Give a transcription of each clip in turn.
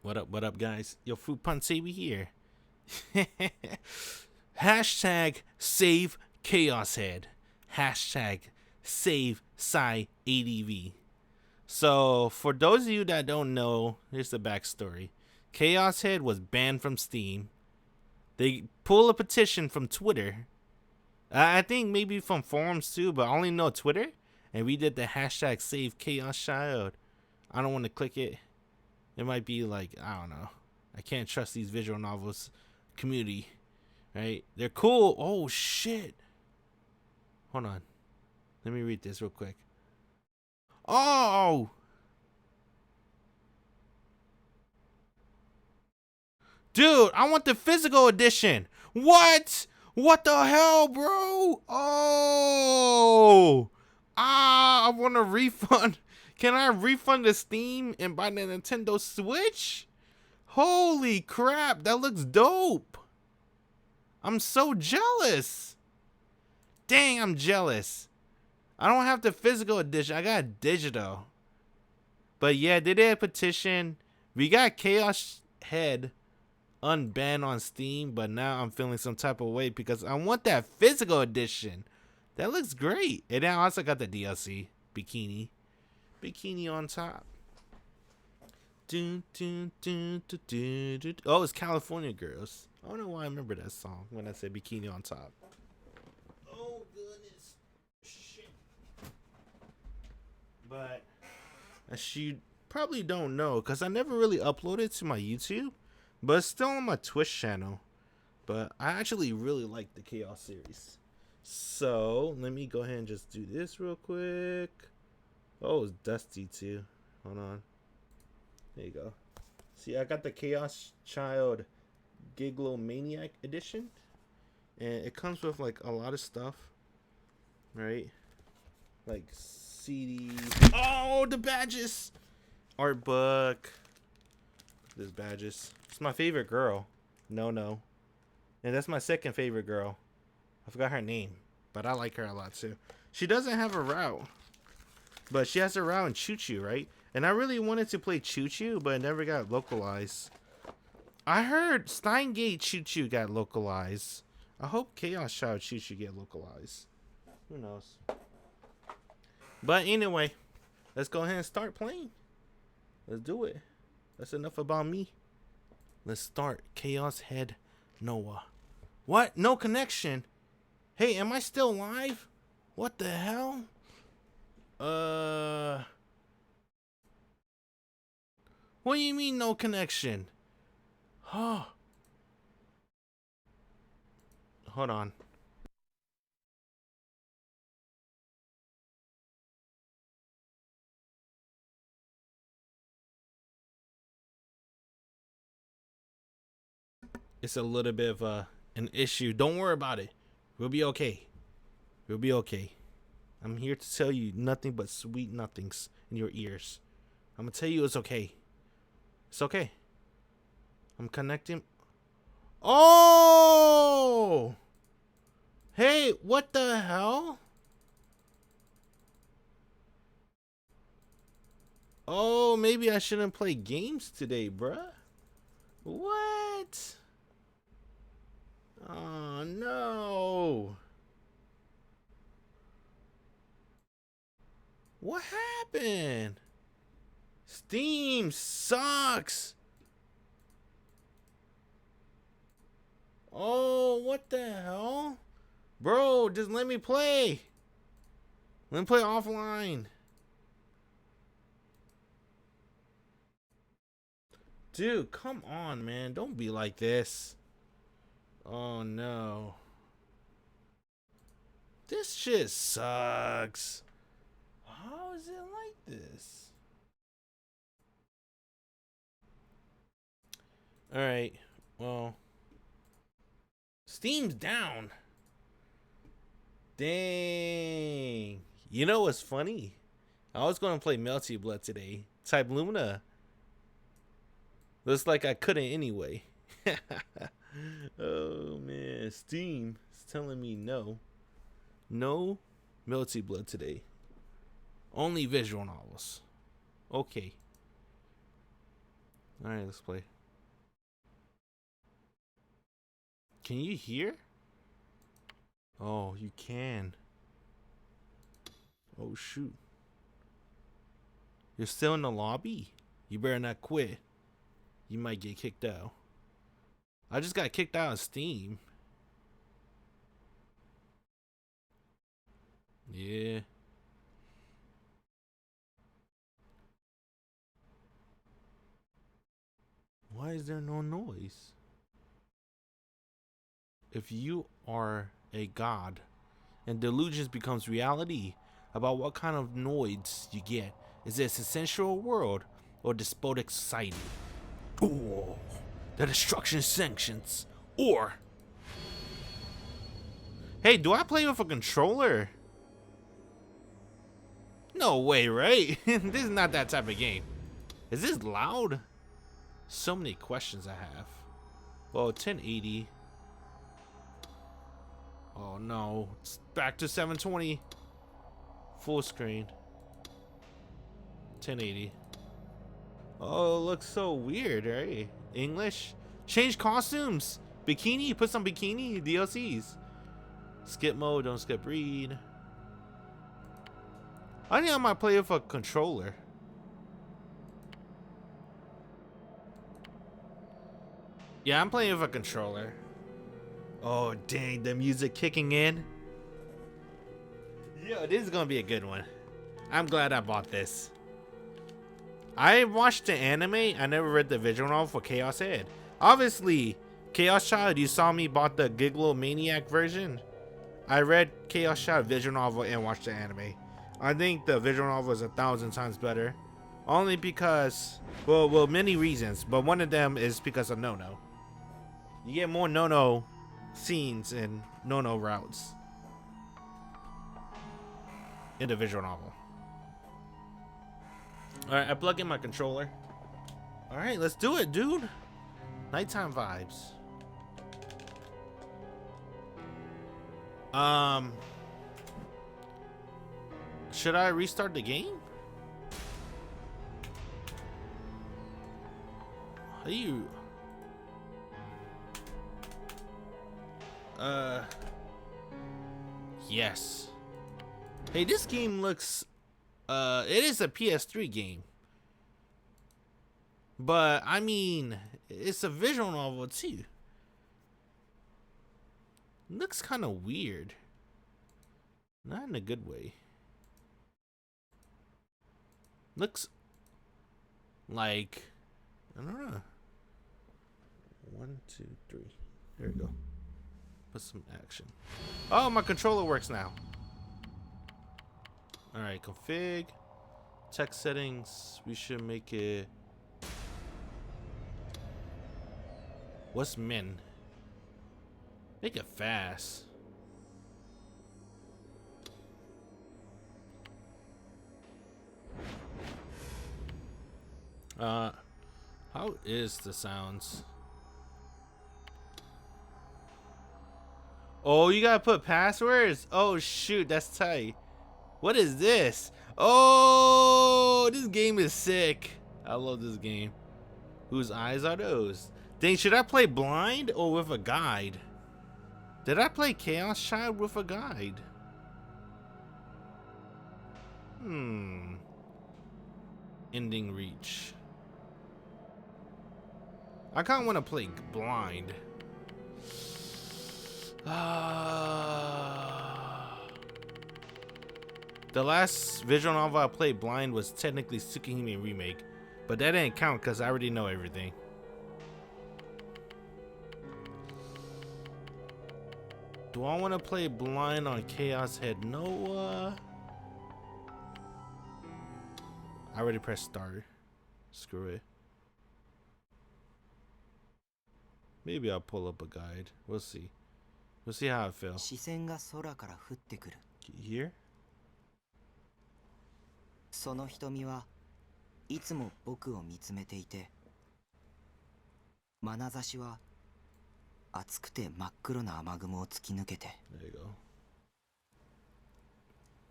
What up, guys? Yo, Fruit Punch, we here. Hashtag save Chaos Head. Hashtag save Psy ADV. So, for those of you that don't know, here's the backstory. Chaos Head was banned from Steam. They pull a petition from Twitter. I think maybe from forums too, but I only know Twitter. And we did the hashtag save Chaos Child. I don't want to click it. It might be like, I don't know. I can't trust these visual novels community, right? They're cool. Oh, shit. Hold on. Let me read this real quick. Oh! Dude, I want the physical edition. What? What the hell, bro? Oh! I want a refund. Can I refund the Steam and buy the Nintendo Switch? Holy crap, that looks dope. I'm so jealous. Dang, I'm jealous. I don't have the physical edition. I got digital. But yeah, they did a petition. We got Chaos Head unbanned on Steam, but now I'm feeling some type of way because I want that physical edition. That looks great. And then I also got the DLC. Bikini on top. Oh, it's California Girls. I don't know why I remember that song when I said bikini on top. Oh, goodness. Shit. But as you probably don't know, because I never really uploaded to my YouTube, but it's still on my Twitch channel. But I actually really like the Chaos series. So let me go ahead and just do this real quick. Oh, it's dusty too. Hold on. There you go. See, I got the Chaos Child Giglomaniac edition. And it comes with like a lot of stuff. Right? Like CDs. Oh, the badges! Art book. There's badges. It's my favorite girl. No. And that's my second favorite girl. I forgot her name. But I like her a lot too. She doesn't have a route. But she has a route in Choo Choo, right? And I really wanted to play Choo Choo, but it never got localized. I heard Steingate Choo Choo got localized. I hope Chaos Child Choo Choo get localized. Who knows? But anyway, let's go ahead and start playing. Let's do it. That's enough about me. Let's start. Chaos Head Noah. What? No connection? Hey, am I still live? What the hell? What do you mean no connection? Huh. Hold on. It's a little bit of an issue. Don't worry about it. We'll be okay. We'll be okay. I'm here to tell you nothing but sweet nothings in your ears. I'm gonna tell you it's okay. It's okay. I'm connecting. Oh! Hey, what the hell? Oh, maybe I shouldn't play games today, bruh. What? Oh, no. What happened? Steam sucks. Oh, what the hell? Bro, just let me play. Let me play offline. Dude, come on, man. Don't be like this. Oh, no. This shit sucks. How is it like this? Alright, well. Steam's down. Dang. You know what's funny? I was going to play Melty Blood today. Type Luna. Looks like I couldn't anyway. Oh, man. Steam is telling me no. No Melty Blood today. Only visual novels. Okay. Alright, let's play. Can you hear? Oh, you can. Oh, shoot. You're still in the lobby? You better not quit. You might get kicked out. I just got kicked out of Steam. Yeah. Why is there no noise? If you are a god and delusions becomes reality about what kind of noise you get, is this a sensual world or despotic society? Oh, the destruction sanctions. Or, hey, do I play with a controller? No way, right? This is not that type of game. Is this loud? So many questions I have. Well, 1080. Oh no, it's back to 720. Full screen. 1080. Oh, it looks so weird, right? English? Change costumes! Bikini? Put some bikini DLCs. Skip mode, don't skip read. I think I might play with a controller. Yeah, I'm playing with a controller. Oh, dang, the music kicking in. Yo, this is gonna be a good one. I'm glad I bought this. I watched the anime. I never read the visual novel for Chaos Head. Obviously, Chaos Child, you saw me bought the Giglomaniac version. I read Chaos Child visual novel and watched the anime. I think the visual novel is 1,000 times better. Only because, well, many reasons, but one of them is because of no-no. You get more no-no scenes and no-no routes in the visual novel. Alright, I plug in my controller. Alright, let's do it, dude. Nighttime vibes. Should I restart the game? How do you... Yes. Hey, this game looks... it is a PS3 game. But, I mean, it's a visual novel, too. Looks kind of weird. Not in a good way. Looks like... I don't know. 1, 2, 3. There we go. Put some action. Oh, my controller works now. Alright, config. Text settings. We should make it... What's min? Make it fast. How is the sounds? Oh, you gotta put passwords? Oh shoot, that's tight. What is this? Oh, this game is sick. I love this game. Whose eyes are those? Dang, should I play blind or with a guide? Did I play Chaos Child with a guide? Ending reach. I kind of want to play blind. The last visual novel I played blind was technically Tsukihime Remake, but that didn't count because I already know everything. Do I want to play blind on Chaos Head Noah? I already pressed start. Screw it. Maybe I'll pull up a guide. We'll see. We'll see how it feels. Here? その瞳はいつも僕を見つめていて、眼差しは熱くて真っ黒な雨雲を突き抜けて、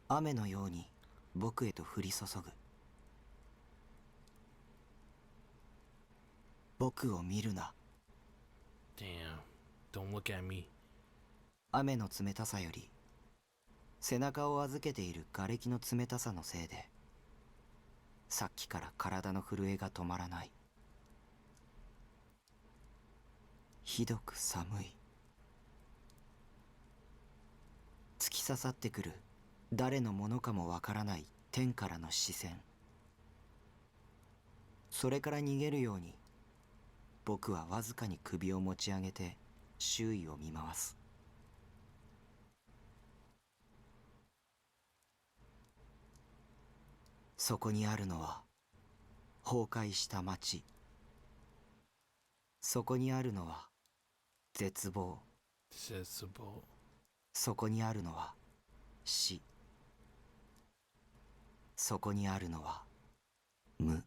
雨のように僕へと降り注ぐ。僕を見るな。 Damn. Don't look at me. 雨の冷たさより背中を預けている瓦礫の冷たさのせいでさっきから体の震えが止まらない。ひどく寒い。突き刺さってくる誰のものかもわからない天からの視線。それから逃げるように僕はわずかに首を持ち上げて周囲を見回す。そこにあるのは崩壊した街。そこにあるのは絶望。Sensible. そこにあるのは死。そこにあるのは無。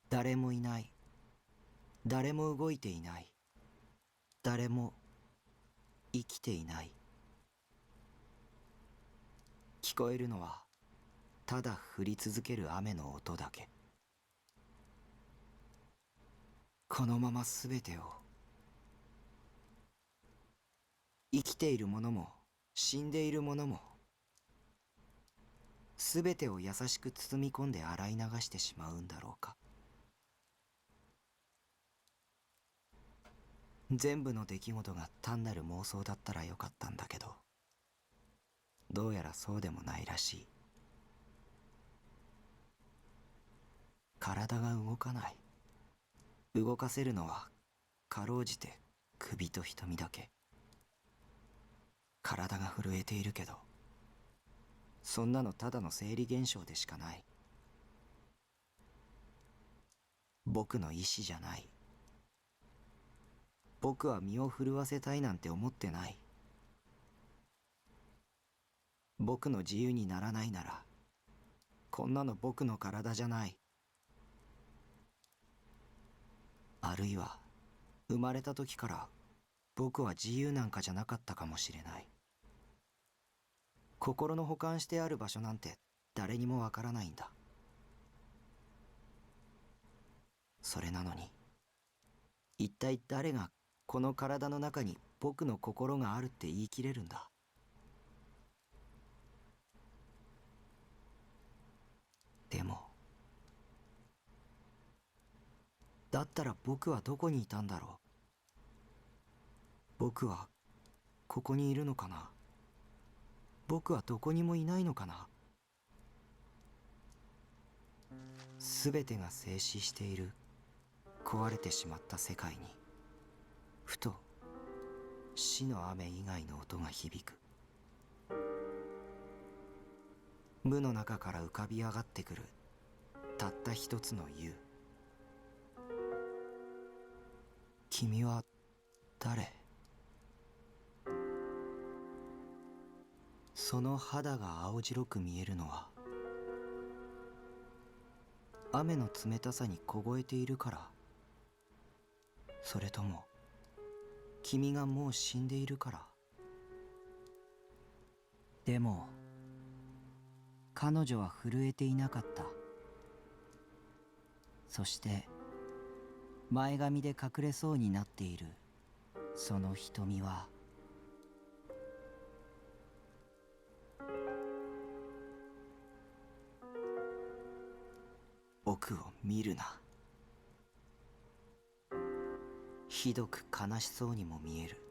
誰もいない。誰も動いていない。誰も生きていない。聞こえるのはただ降り続ける雨の音だけ。このまま全てを、生きているものも死んでいるものも全てを優しく包み込んで洗い流してしまうんだろうか。全部の出来事が単なる妄想だったらよかったんだけど、どうやらそうでもないらしい。体が動かない。動かせるのはかろうじて首と瞳だけ。体が震えているけど、そんなのただの生理現象でしかない。僕の意志じゃない。僕は身を震わせたいなんて思ってない。僕の自由にならないなら、こんなの僕の体じゃない。あるいは生まれた時から僕は自由なんかじゃなかったかもしれない。心の保管してある場所なんて誰にもわからないんだ。それなのに、一体誰がこの体の中に僕の心があるって言い切れるんだ。でも、だったら僕はどこにいたんだろう。僕はここにいるのかな。僕はどこにもいないのかな。すべてが静止している壊れてしまった世界に、ふと死の雨以外の音が響く。無の中から浮かび上がってくるたった一つの湯。君は誰？その肌が青白く見えるのは雨の冷たさに凍えているから？それとも君がもう死んでいるから？でも彼女は震えていなかった。そして前髪で隠れそうになっているその瞳は、僕を見るな。ひどく悲しそうにも見える。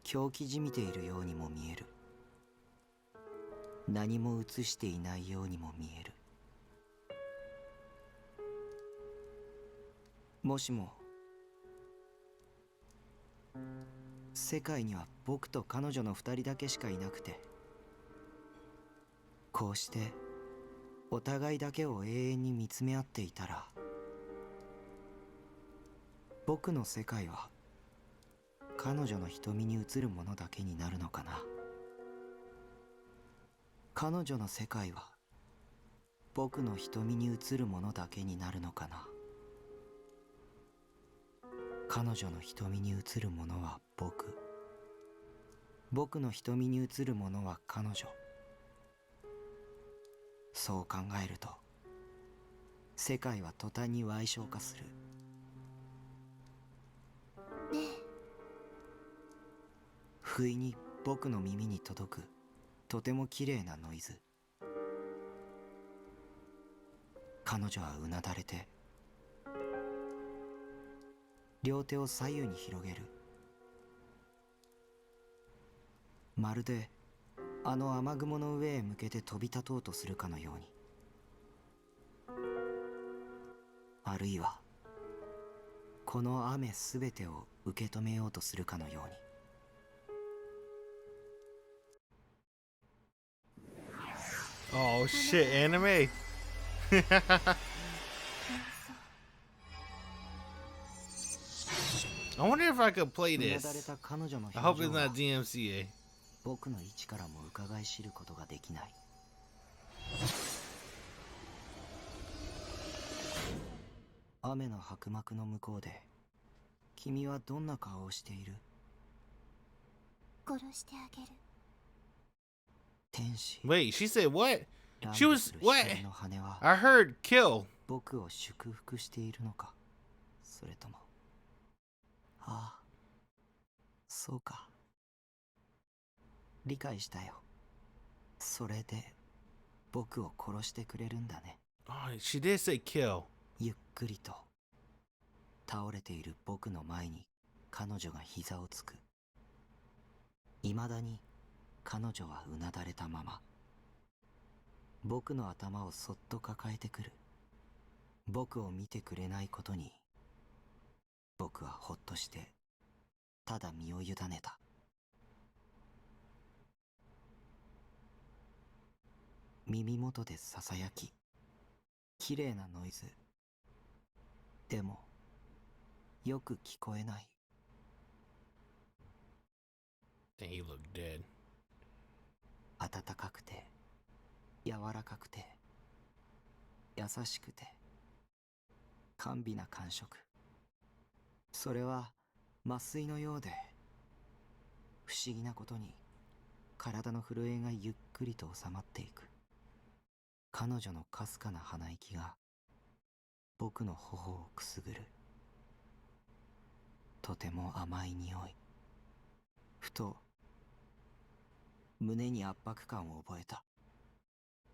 狂気じみているようにも見える。何も映していないようにも見える。もしも世界には僕と彼女の二人だけしかいなくて、こうしてお互いだけを永遠に見つめ合っていたら、僕の世界は彼女の瞳に映るものだけになるのかな。彼女の世界は僕の瞳に映るものだけになるのかな。彼女の瞳に映るものは僕。僕の瞳に映るものは彼女。そう考えると世界は途端に矮小化する。ねえ、不意に僕の耳に届くとても綺麗なノイズ。彼女はうなだれて両手を左右に広げる。まるであの雨雲の上へ向けて飛び立とうとするかのように、あるいはこの雨すべてを受け止めようとするかのように。Oh shit, anime. I wonder if I could play うなだれ this. た彼女の I hope 表 it's 情は not DMCA. 僕の位置からも伺い知ることができない。雨の薄膜の向こうで君はどんな顔をしている？殺してあげる。天使。 Wait, she said what? 乱 She 舞 was する what? 光の羽は I heard kill. 僕を祝福しているのか、それとも、ああ、そうか、理解したよ。それで僕を殺してくれるんだね。 Oh, she did say kill. ゆっくりと倒れている僕の前に彼女が膝をつく。いまだに彼女はうなだれたまま僕の頭をそっと抱えてくる。僕を見てくれないことに僕はほっとしてただ身を委ねた。耳元でささやき、きれいなノイズ。でもよく聞こえない。 Then he looked dead. 暖かくて柔らかくて優しくて甘美な感触。それは麻酔のようで、不思議なことに体の震えがゆっくりと収まっていく。彼女のかすかな鼻息が僕の頬をくすぐる。とても甘い匂い。ふと胸に圧迫感を覚えた。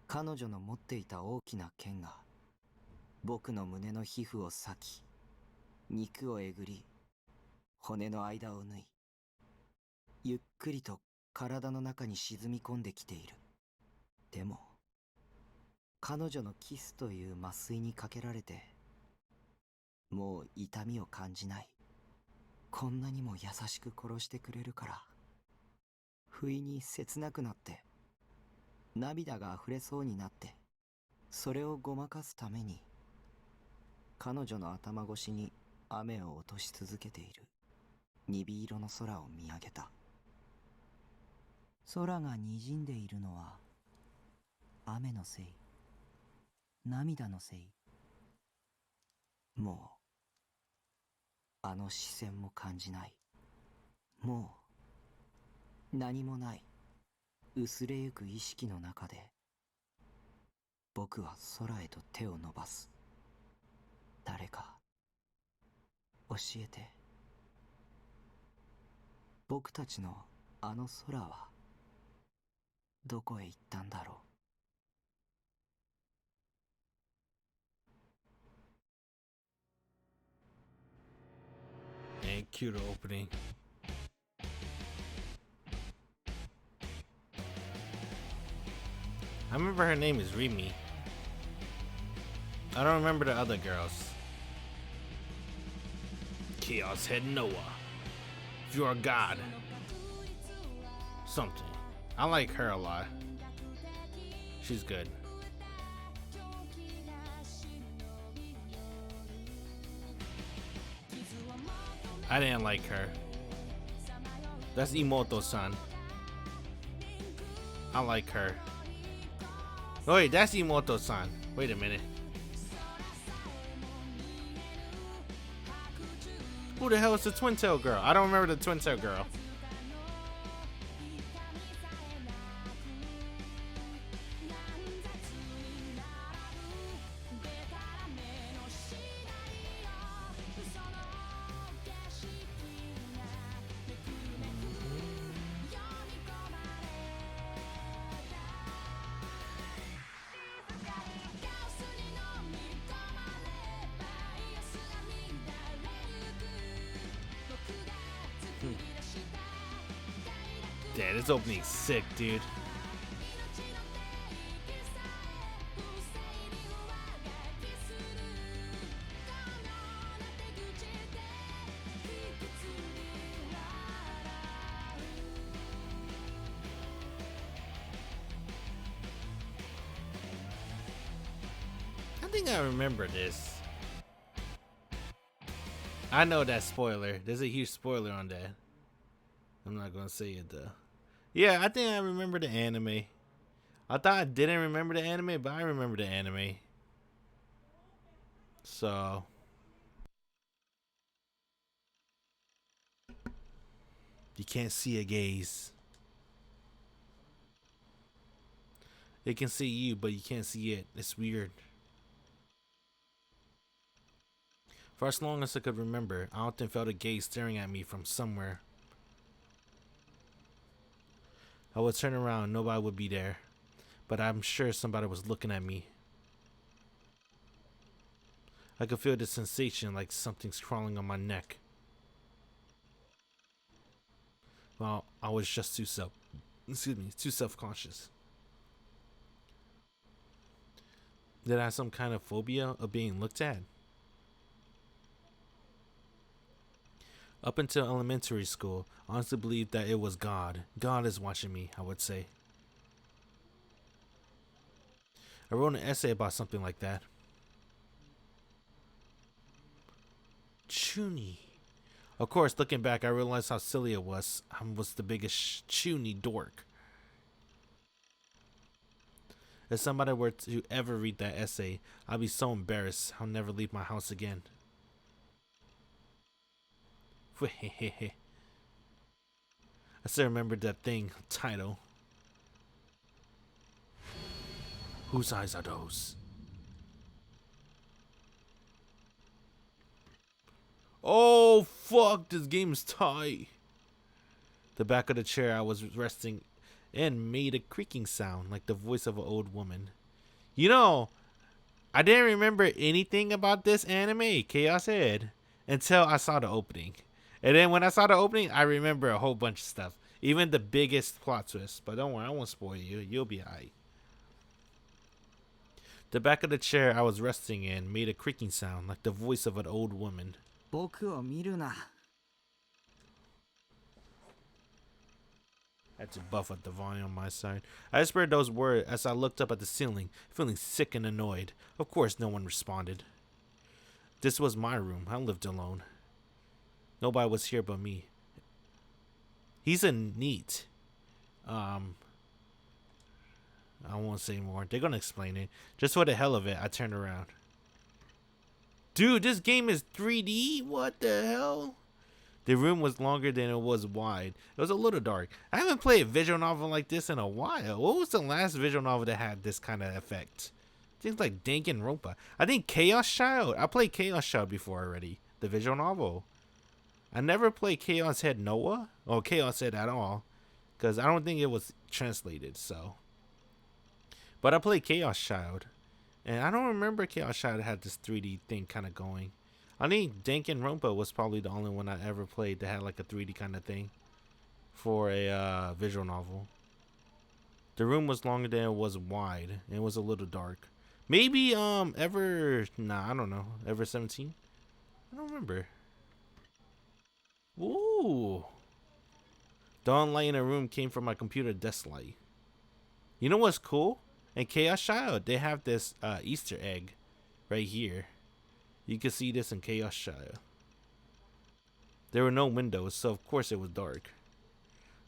彼女の持っていた大きな剣が僕の胸の皮膚を裂き、肉をえぐり、骨の間を縫い、ゆっくりと体の中に沈み込んできている。でも彼女のキスという麻酔にかけられてもう痛みを感じない。こんなにも優しく殺してくれるから、不意に切なくなって涙が溢れそうになって、それをごまかすために彼女の頭越しに雨を落とし続けている鈍色の空を見上げた。空が滲んでいるのは雨のせい、涙のせい。もうあの視線も感じない。もう何もない。薄れゆく意識の中で僕は空へと手を伸ばす。誰か教えて。僕たちのあの空はどこへ行ったんだろう。And cute opening. I remember her name is Rimi. I don't remember the other girls. Chaos Head Noah. If you're a god. Something. I like her a lot. She's good. I didn't like her. That's Imoto-san. I like her. Oh wait, that's Imoto-san. Wait a minute. Who the hell is the twin tail girl? I don't remember the twin tail girl. Damn, this opening's sick, dude. I think I remember this. I know that spoiler. There's a huge spoiler on that. I'm not gonna say it though. Yeah, I think I remember the anime. I thought I didn't remember the anime, but I remember the anime. So you can't see a gaze. It can see you, but you can't see it. It's weird. For as long as I could remember, I often felt a gaze staring at me from somewhere. I would turn around, nobody would be there, but I'm sure somebody was looking at me. I could feel the sensation like something's crawling on my neck. Well, I was just too self-conscious. Did I have some kind of phobia of being looked at? Up until elementary school, I honestly believed that it was God. God is watching me, I would say. I wrote an essay about something like that. Chuny. Of course, looking back, I realized how silly it was. I was the biggest chuny dork. If somebody were to ever read that essay, I'd be so embarrassed I'll never leave my house again. I still remember that thing title. Whose eyes are those? Oh fuck, this game's tight. The back of the chair I was resting in made a creaking sound like the voice of an old woman. You know, I didn't remember anything about this anime, Chaos Head, until I saw the opening. And then when I saw the opening, I remember a whole bunch of stuff. Even the biggest plot twist. But don't worry, I won't spoil you. You'll be alright. The back of the chair I was resting in made a creaking sound like the voice of an old woman. I had to buff up the volume on my side. I whispered those words as I looked up at the ceiling, feeling sick and annoyed. Of course, no one responded. This was my room. I lived alone. Nobody was here but me. He's a neat. I won't say more. They're gonna explain it. Just for the hell of it, I turned around. Dude, this game is 3D? What the hell? The room was longer than it was wide. It was a little dark. I haven't played a visual novel like this in a while. What was the last visual novel that had this kind of effect? Things like Danganronpa. I think Chaos Child. I played Chaos Child before already. The visual novel. I never played Chaos Head Noah or Chaos Head at all, because I don't think it was translated. So, but I played Chaos Child, and I don't remember Chaos Child had this 3D thing kind of going. I think Danganronpa was probably the only one I ever played that had like a 3D kind of thing for a visual novel. The room was longer than it was wide, and it was a little dark. Maybe I don't know, Ever 17. I don't remember. Ooh. Dawn light in a room came from my computer desk light. You know what's cool? In Chaos Child, they have this Easter egg right here. You can see this in Chaos Child. There were no windows, so of course it was dark.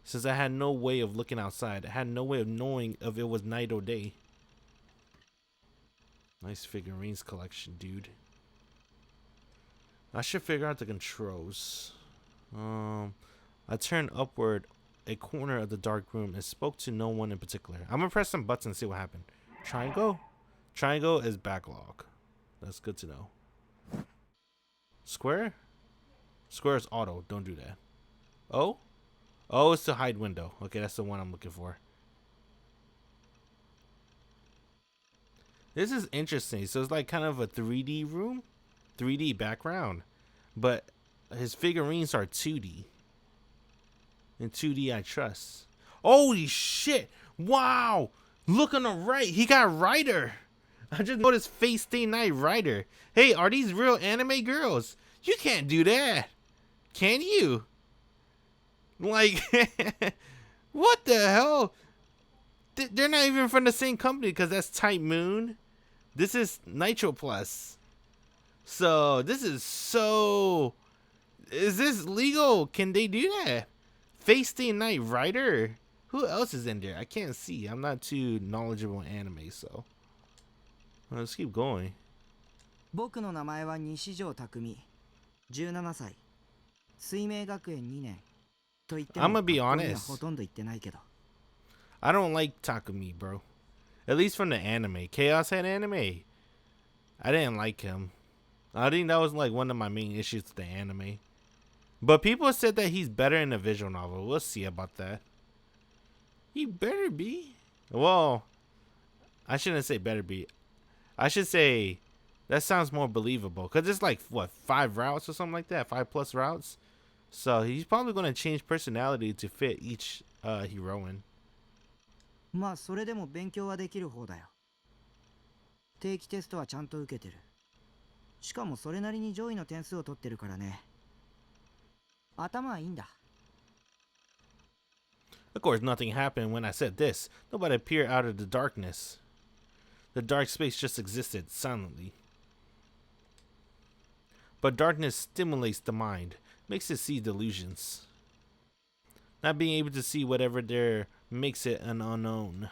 Since I had no way of looking outside, I had no way of knowing if it was night or day. Nice figurines collection, dude. I should figure out the controls. I turned upward a corner of the dark room and spoke to no one in particular. I'm gonna press some buttons and see what happened. Triangle? Triangle is backlog. That's good to know. Square? Square is auto. Don't do that. O? O is to hide window. Okay, that's the one I'm looking for. This is interesting. So it's like kind of a 3D room, 3D background, but his figurines are 2D. In 2D, I trust. Holy shit. Wow. Look on the right. He got Rider. I just noticed Face Day Night Rider. Hey, are these real anime girls? You can't do that. Can you? Like, what the hell? They're not even from the same company because that's Type Moon. This is Nitro Plus. So, this is so... Is this legal? Can they do that? Face Day Night Rider? Who else is in there? I can't see. I'm not too knowledgeable in anime, so... Let's keep going. 僕の名前は西条匠、17歳、水明学園2年と言っても I'ma be 学校には honest. ほとんど行ってないけど。I don't like Takumi, bro. At least from the anime. Chaos had anime. I didn't like him. I think that was like one of my main issues with the anime. But people said that he's better in the visual novel. We'll see about that. He better be. Well, I shouldn't say better be. I should say that sounds more believable. Because it's like, what, 5 routes or something like that? 5+ routes? So he's probably going to change personality to fit each heroine. まあそれでも勉強はできる方だよ。定期テストはちゃんと受けてる。しかもそれなりに上位の点数を取ってるからね。頭はいいんだ。Of course, nothing happened when I said this. Nobody appeared out of the darkness. The dark space just existed silently. But darkness stimulates the mind, makes it see delusions. Not being able to see whatever there makes it an unknown.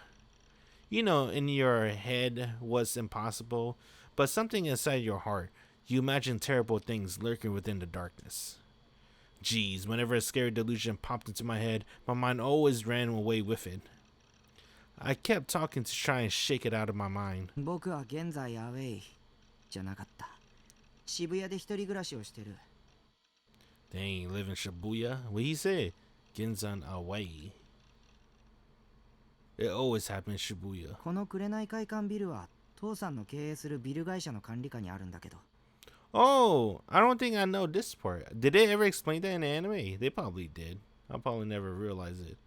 You know, in your head what's impossible, but something inside your heart, you imagine terrible things lurking within the darkness. Geez, whenever a scary delusion popped into my head, my mind always ran away with it. I kept talking to try and shake it out of my mind. 僕は現在アウェイじゃなかった。渋谷で一人暮らしをしてる。Dang, you live in Shibuya? What he said? Genzan away. It always happens in Shibuya. この紅会館ビルは父さんの経営するビル会社の管理下にあるんだけど。Oh, I don't think I know this part. Did they ever explain that in the anime? They probably did. I'll probably never realize it.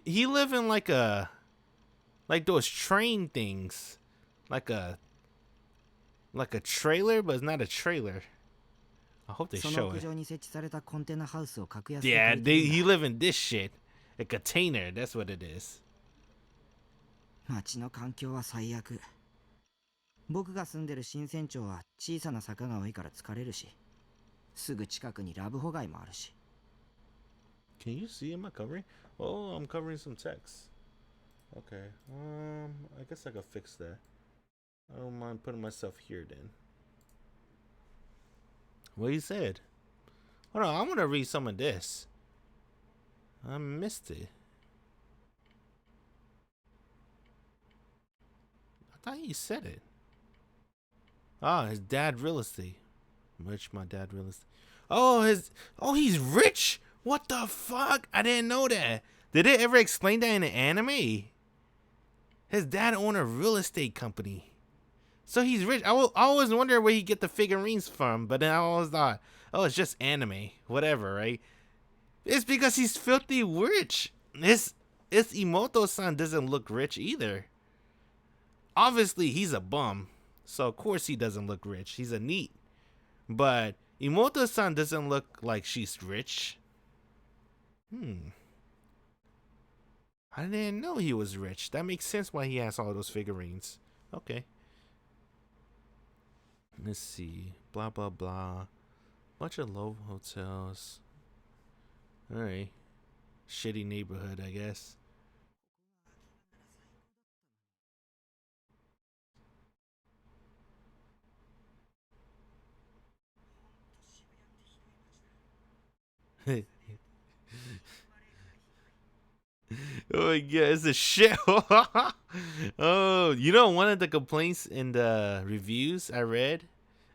He live in like those train things. Like a trailer, but it's not a trailer. I hope they その show 屋 it. 上に設置されたコンテナハウスを格安で Yeah, 借りてるんだ。 he live in this shit. A container, that's what it is. 街の環境は最悪。僕が住んでる新船町は小さな坂が多いから疲れるし、すぐ近くにラブホ街もあるし。Can you see? Am I covering? Oh, I'm covering some text. Okay. I guess I could fix that. I don't mind putting myself here then. What he said? Hold on, I want to read some of this. I missed it. I thought he said it. Ah, his dad real estate. Rich, my dad real estate. Oh, he's rich. What the fuck? I didn't know that. Did they ever explain that in the anime? His dad owned a real estate company. So he's rich. I always wonder where he get the figurines from, but then I always thought, oh, it's just anime. Whatever, right? It's because he's filthy rich. This Imoto-san doesn't look rich either. Obviously, he's a bum. So, of course, he doesn't look rich. He's a NEET. But Imoto-san doesn't look like she's rich. I didn't know he was rich. That makes sense why he has all those figurines. Okay. Let's see. Blah, blah, blah. Bunch of low hotels. Alright. Shitty neighborhood, I guess. Oh my god, it's a shit. Oh, you know, one of the complaints in the reviews I read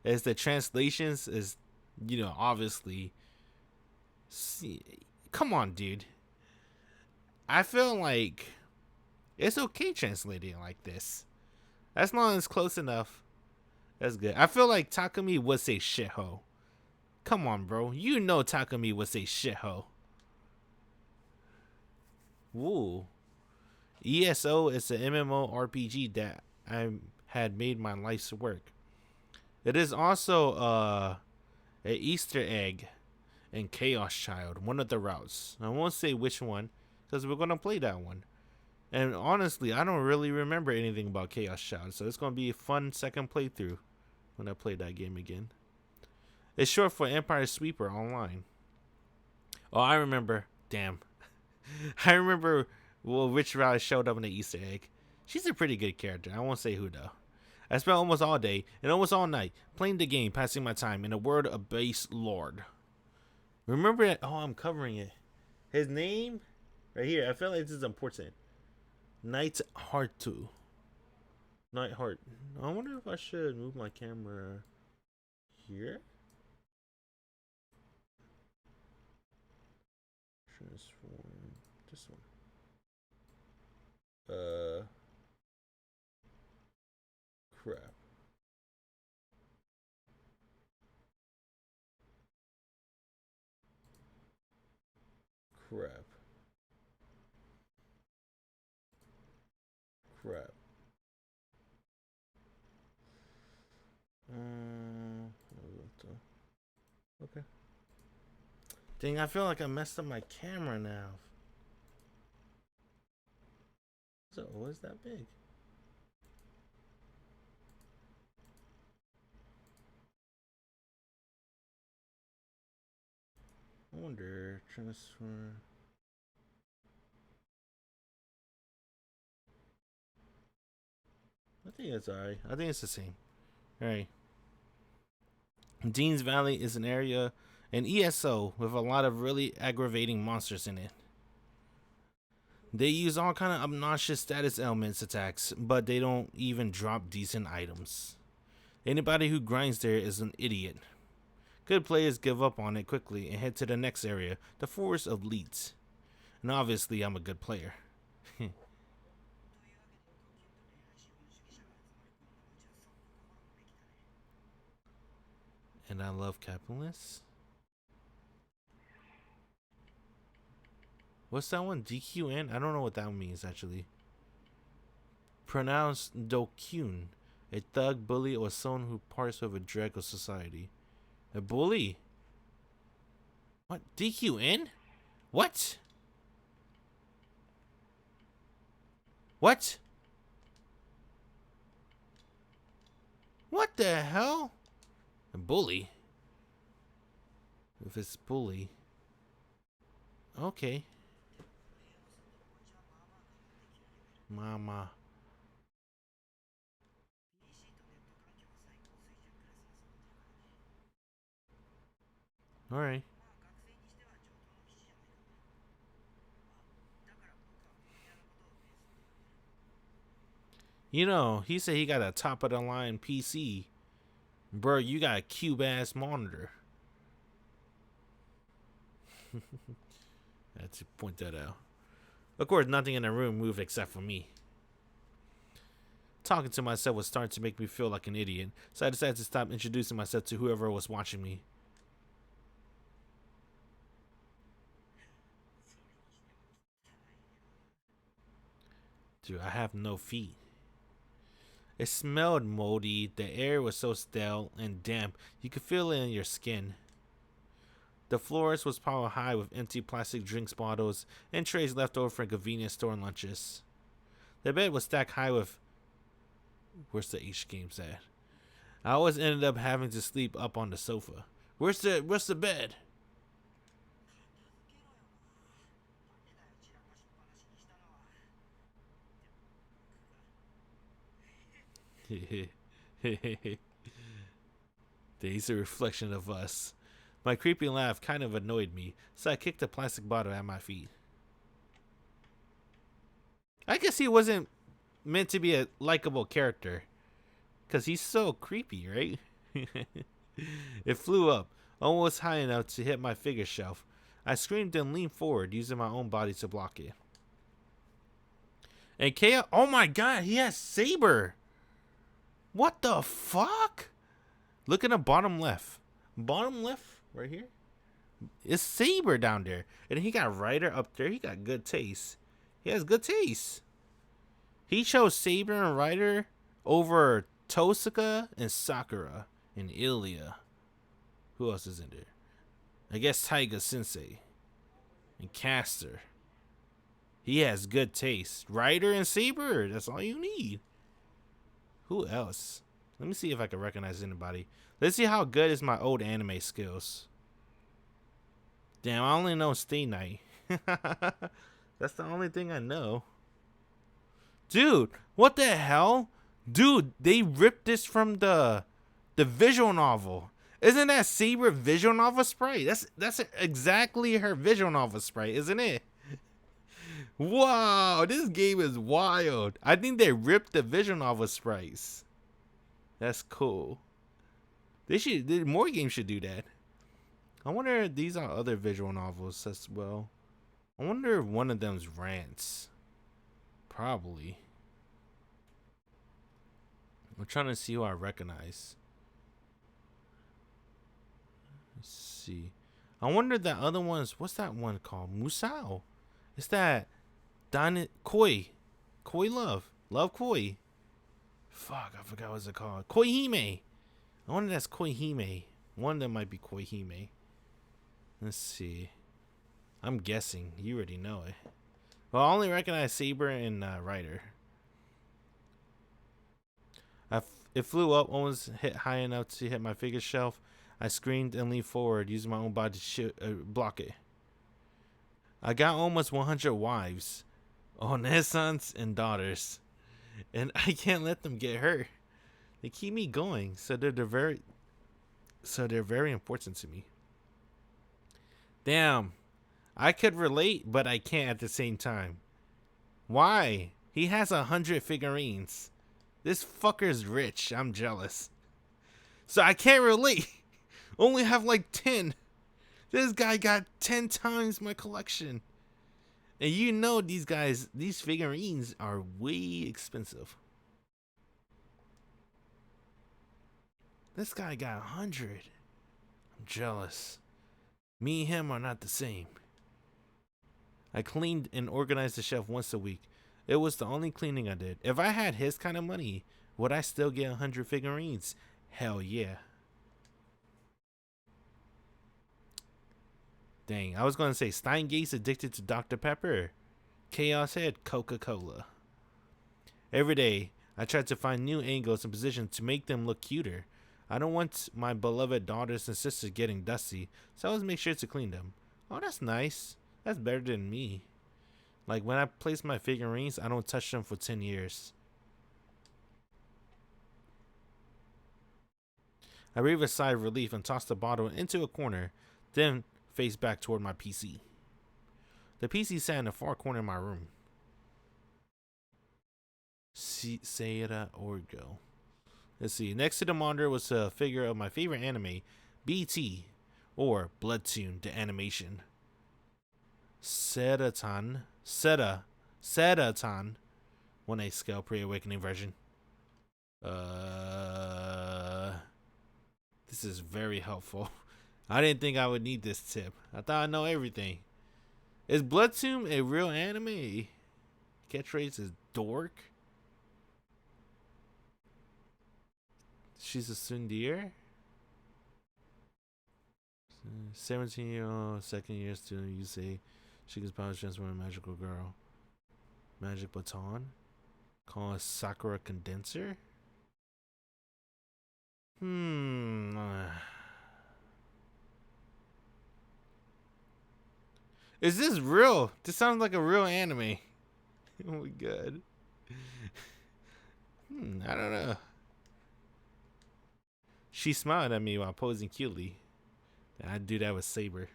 is the translations is, you know, obviously. See, come on, dude. I feel like it's okay translating like this. As long as it's close enough, that's good. I feel like Takumi would say shithole. Come on, bro. You know Takumi would say shithole. Woo. ESO is an MMORPG that I had made my life's work. It is also an Easter egg in Chaos Child, one of the routes. I won't say which one, because we're gonna play that one. And honestly, I don't really remember anything about Chaos Child, so it's gonna be a fun second playthrough when I play that game again. It's short for Empire Sweeper Online. Oh, I remember. Damn. I remember which route showed up in the Easter egg. She's a pretty good character. I won't say who though. I spent almost all day and almost all night playing the game, passing my time in a world of base lord. Remember it? Oh, I'm covering it. His name? Right here. I feel like this is important. Night Heartu. Night Heart. I wonder if I should move my camera here. Transform. This one. Crap. Crap. Crap. Okay. Dang, I feel like I messed up my camera now. So, was that big? I wonder, transfer. I think it's alright. I think it's the same. Alright. Dean's Valley is an area, an ESO, with a lot of really aggravating monsters in it. They use all kind of obnoxious status elements attacks, but they don't even drop decent items. Anybody who grinds there is an idiot. Good players give up on it quickly and head to the next area, the Forest of Leeds. And obviously I'm a good player. And I love capitalists. What's that one? DQN? I don't know what that means actually. Pronounced Dokyun. A thug, bully, or someone who parts with a drag of society. A bully? What? DQN? What? What? What the hell? A bully? If it's bully. Okay. Mama. Alright. You know, he said he got a top of the line PC. Bro, you got a cube ass monitor. I had to point that out. Of course, nothing in the room moved except for me. Talking to myself was starting to make me feel like an idiot, so I decided to stop introducing myself to whoever was watching me. Dude, I have no feet. It smelled moldy, the air was so stale and damp, you could feel it in your skin. The floors was piled high with empty plastic drinks bottles and trays left over from convenience store lunches. The bed was stacked high with... Where's the H games at? I always ended up having to sleep up on the sofa. Where's the bed? He's a reflection of us. My creepy laugh kind of annoyed me, so I kicked a plastic bottle at my feet. I guess he wasn't meant to be a likable character, because he's so creepy, right? It flew up, almost high enough to hit my figure shelf. I screamed and leaned forward, using my own body to block it. And Chaos... Oh my god, he has Saber! What the fuck? Look in the bottom left. Bottom left, right here. It's Saber down there. And he got Ryder up there. He got good taste. He has good taste. He chose Saber and Ryder over Tosaka and Sakura and Ilya. Who else is in there? I guess Taiga Sensei and Caster. He has good taste. Ryder and Saber, that's all you need. Who else? Let me see if I can recognize anybody. Let's see how good is my old anime skills. Damn, I only know Stay Night. That's the only thing I know. Dude, what the hell? Dude, they ripped this from the visual novel. Isn't that Saber visual novel sprite? That's exactly her visual novel sprite, isn't it? Wow, this game is wild. I think they ripped the visual novel sprites. That's cool. More games should do that. I wonder if these are other visual novels as well. I wonder if one of them's rants. Probably. I'm trying to see who I recognize. Let's see. I wonder if that other one's, what's that one called? Musou. It's that Koi Love. Love Koi. Fuck, I forgot what's it called. Koihime. I wonder if that's Koihime. One of them might be Koihime. Let's see. I'm guessing. You already know it. Well, I only recognize Saber and Ryder. It flew up, almost hit high enough to hit my figure shelf. I screamed and leaned forward, using my own body to block it. I got almost 100 wives, sons and daughters, and I can't let them get hurt. They keep me going, so they're very important to me. Damn, I could relate, but I can't at the same time. Why? He has 100 figurines. This fucker's rich. I'm jealous. So I can't relate. Only have like 10. This guy got 10 times my collection. And you know these figurines are way expensive. This guy got 100. I'm jealous. Me and him are not the same. I cleaned and organized the shelf once a week. It was the only cleaning I did. If I had his kind of money, would I still get 100 figurines? Hell yeah. Dang, I was going to say Steingate's addicted to Dr. Pepper. Chaos Head, Coca-Cola. Every day, I try to find new angles and positions to make them look cuter. I don't want my beloved daughters and sisters getting dusty, so I always make sure to clean them. Oh, that's nice. That's better than me. Like, when I place my figurines, I don't touch them for 10 years. I breathed a sigh of relief and tossed the bottle into a corner, then faced back toward my PC. The PC sat in the far corner of my room. Seira Orgo. Let's see. Next to the monitor was a figure of my favorite anime, BT, or Bloodtune, the animation. Sedatan. 1A scale pre-awakening version. This is very helpful. I didn't think I would need this tip. I thought I know everything. Is Bloodtune a real anime? Catchphrase is dork. She's a tsundere. 17-year-old second year student. You say she can power transform a magical girl. Magic baton. Called Sakura Condenser. Is this real? This sounds like a real anime. Oh my god. I don't know. She smiled at me while posing cutely. I'd do that with Saber.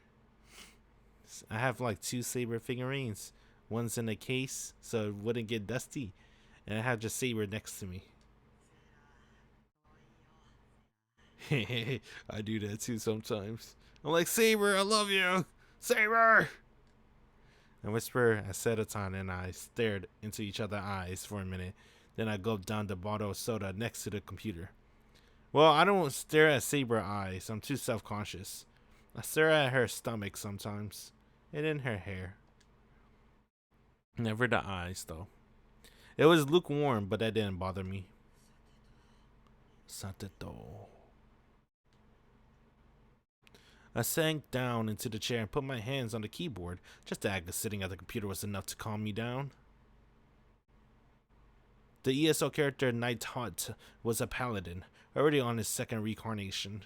I have like 2 Saber figurines. One's in a case so it wouldn't get dusty. And I have just Saber next to me. I do that too sometimes. I'm like, Saber, I love you. Saber! I whisper at Sedatan and I stared into each other's eyes for a minute. Then I gulped down the bottle of soda next to the computer. Well, I don't stare at Saber eyes. I'm too self-conscious. I stare at her stomach sometimes. And in her hair. Never the eyes, though. It was lukewarm, but that didn't bother me. Sateto. I sank down into the chair and put my hands on the keyboard. Just the act of sitting at the computer was enough to calm me down. The ESO character Night Hut was a paladin, already on his second reincarnation.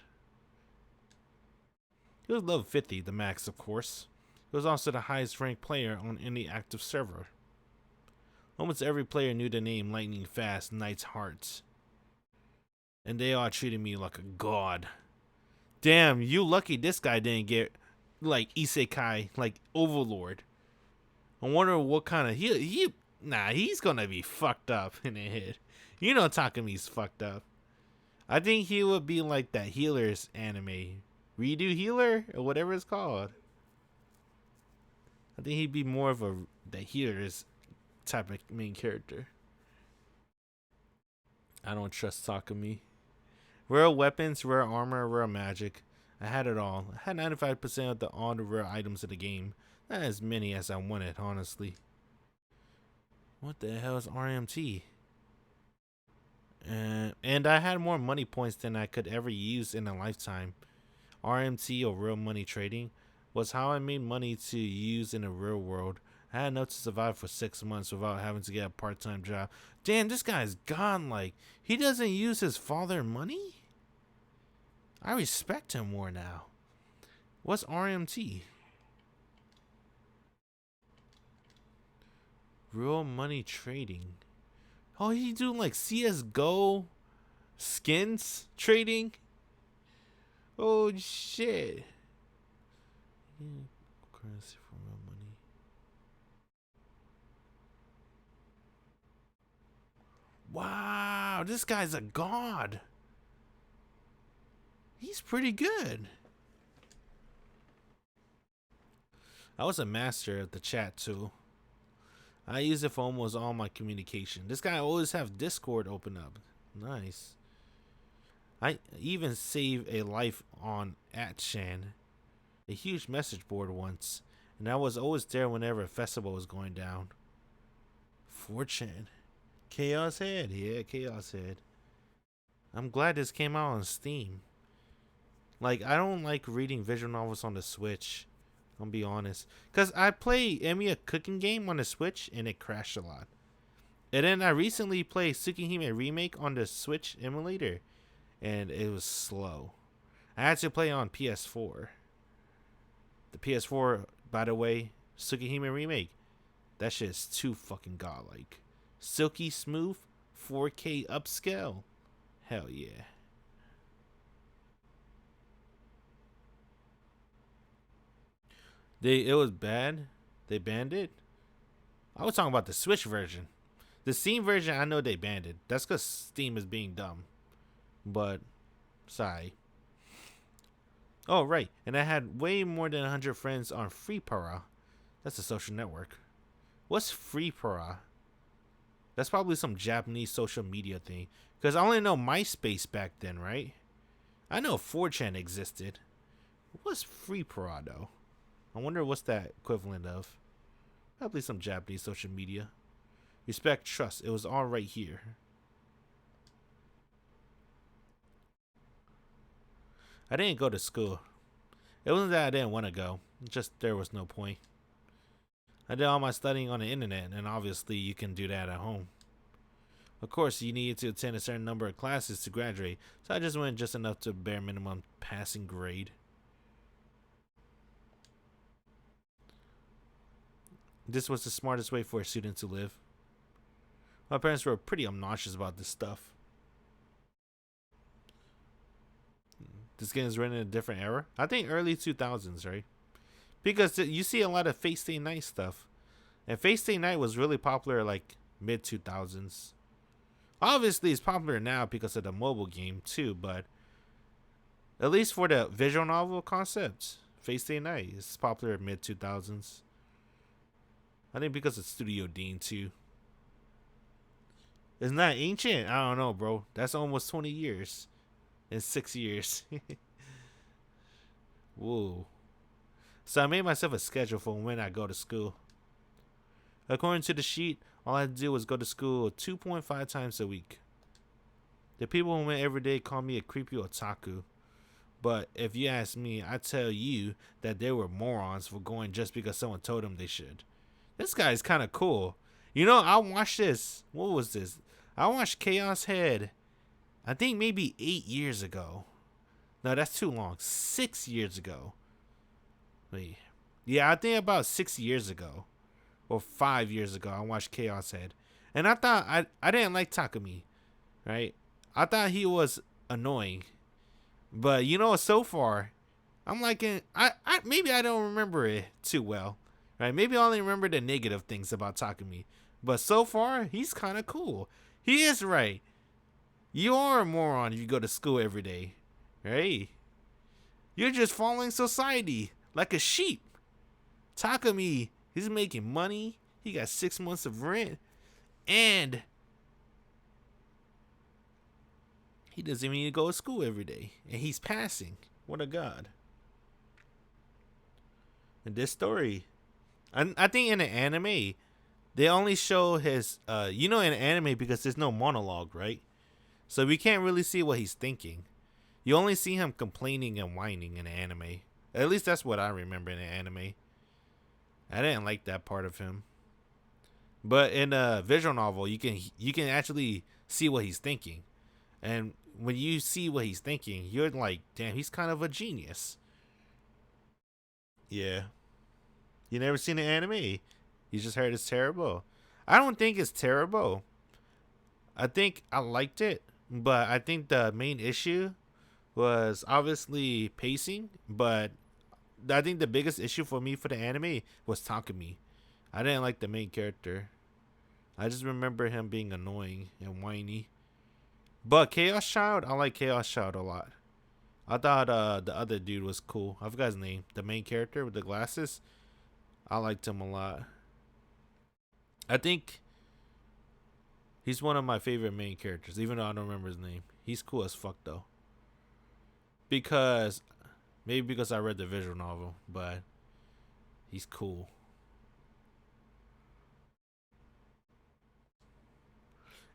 He was level 50, the max of course. He was also the highest ranked player on any active server. Almost every player knew the name Lightning Fast Knight's Heart. And they all treated me like a god. Damn, you lucky this guy didn't get like isekai, like Overlord. I wonder what kind of he's gonna be fucked up in the head. You know Takumi's fucked up. I think he would be like that Healers anime. Redo Healer or whatever it's called. I think he'd be more of the Healers type of main character. I don't trust Takumi. Rare weapons, rare armor, rare magic. I had it all. I had 95% of all the rare items in the game. Not as many as I wanted, honestly. What the hell is RMT? And I had more money points than I could ever use in a lifetime. RMT, or real money trading, was how I made money to use in the real world. I had enough to survive for 6 months without having to get a part-time job. Damn, this guy's gone. Like, he doesn't use his father money? I respect him more now. What's RMT? Real money trading. Oh, he doing like CSGO skins trading? Oh shit. Yeah, currency for real money. Wow, this guy's a god. He's pretty good. I was a master at the chat too. I use it for almost all my communication. This guy always have Discord open up. Nice. I even saved a life on @Shan, a huge message board once, and I was always there whenever a festival was going down. 4chan. Chaos Head. Yeah, Chaos Head. I'm glad this came out on Steam. Like, I don't like reading visual novels on the Switch. I'll be honest. Because I play Emiya cooking game on the Switch and it crashed a lot. And then I recently played Tsukihime Remake on the Switch emulator and it was slow. I had to play on PS4. The PS4, by the way, Tsukihime Remake, that shit is too fucking godlike. Silky smooth, 4K upscale. Hell yeah. It was bad. They banned it. I was talking about the Switch version. The Steam version, I know they banned it. That's because Steam is being dumb. But, sorry. Oh, right. And I had way more than 100 friends on FreePara. That's a social network. What's FreePara? That's probably some Japanese social media thing. Because I only know MySpace back then, right? I know 4chan existed. What's FreePara, though? I wonder what's that equivalent of. Probably some Japanese social media. Respect, trust. It was all right here. I didn't go to school. It wasn't that I didn't want to go. Just there was no point. I did all my studying on the internet, and obviously you can do that at home. Of course, you needed to attend a certain number of classes to graduate, so I just went just enough to bare minimum passing grade. This was the smartest way for a student to live. My parents were pretty obnoxious about this stuff. This game is written in a different era. I think early 2000s, right? Because you see a lot of Fate Stay Night stuff. And Fate Stay Night was really popular like mid 2000s. Obviously, it's popular now because of the mobile game too, but at least for the visual novel concept, Fate Stay Night is popular mid 2000s. I think because it's Studio Dean too. Isn't that ancient? I don't know, bro. That's almost 20 years. In 6 years. Whoa. So I made myself a schedule for when I go to school. According to the sheet, all I had to do was go to school 2.5 times a week. The people who went every day call me a creepy otaku. But if you ask me, I tell you that they were morons for going just because someone told them they should. This guy's kind of cool. You know, I watched this. What was this? I watched Chaos Head, I think maybe 8 years ago. No, that's too long. 6 years ago. Wait. Yeah, I think about 6 years ago. Or 5 years ago, I watched Chaos Head. And I thought, I didn't like Takumi. Right? I thought he was annoying. But, you know, so far, I'm liking, maybe I don't remember it too well. Right? Maybe I only remember the negative things about Takumi. But so far, he's kind of cool. He is right. You are a moron if you go to school every day. Right? You're just following society like a sheep. Takumi, he's making money. He got 6 months of rent. And he doesn't even need to go to school every day. And he's passing. What a god. And this story, I think in the anime, they only show his, in anime because there's no monologue, right? So we can't really see what he's thinking. You only see him complaining and whining in the anime. At least that's what I remember in the anime. I didn't like that part of him. But in a visual novel, you can actually see what he's thinking. And when you see what he's thinking, you're like, damn, he's kind of a genius. Yeah. You never seen the anime. You just heard it's terrible. I don't think it's terrible. I think I liked it, but I think the main issue was obviously pacing, but I think the biggest issue for me for the anime was Takumi. I didn't like the main character. I just remember him being annoying and whiny. But Chaos Child, I like Chaos Child a lot. I thought the other dude was cool. I forgot his name. The main character with the glasses. I liked him a lot. I think he's one of my favorite main characters, even though I don't remember his name. He's cool as fuck though. Maybe because I read the visual novel, but he's cool.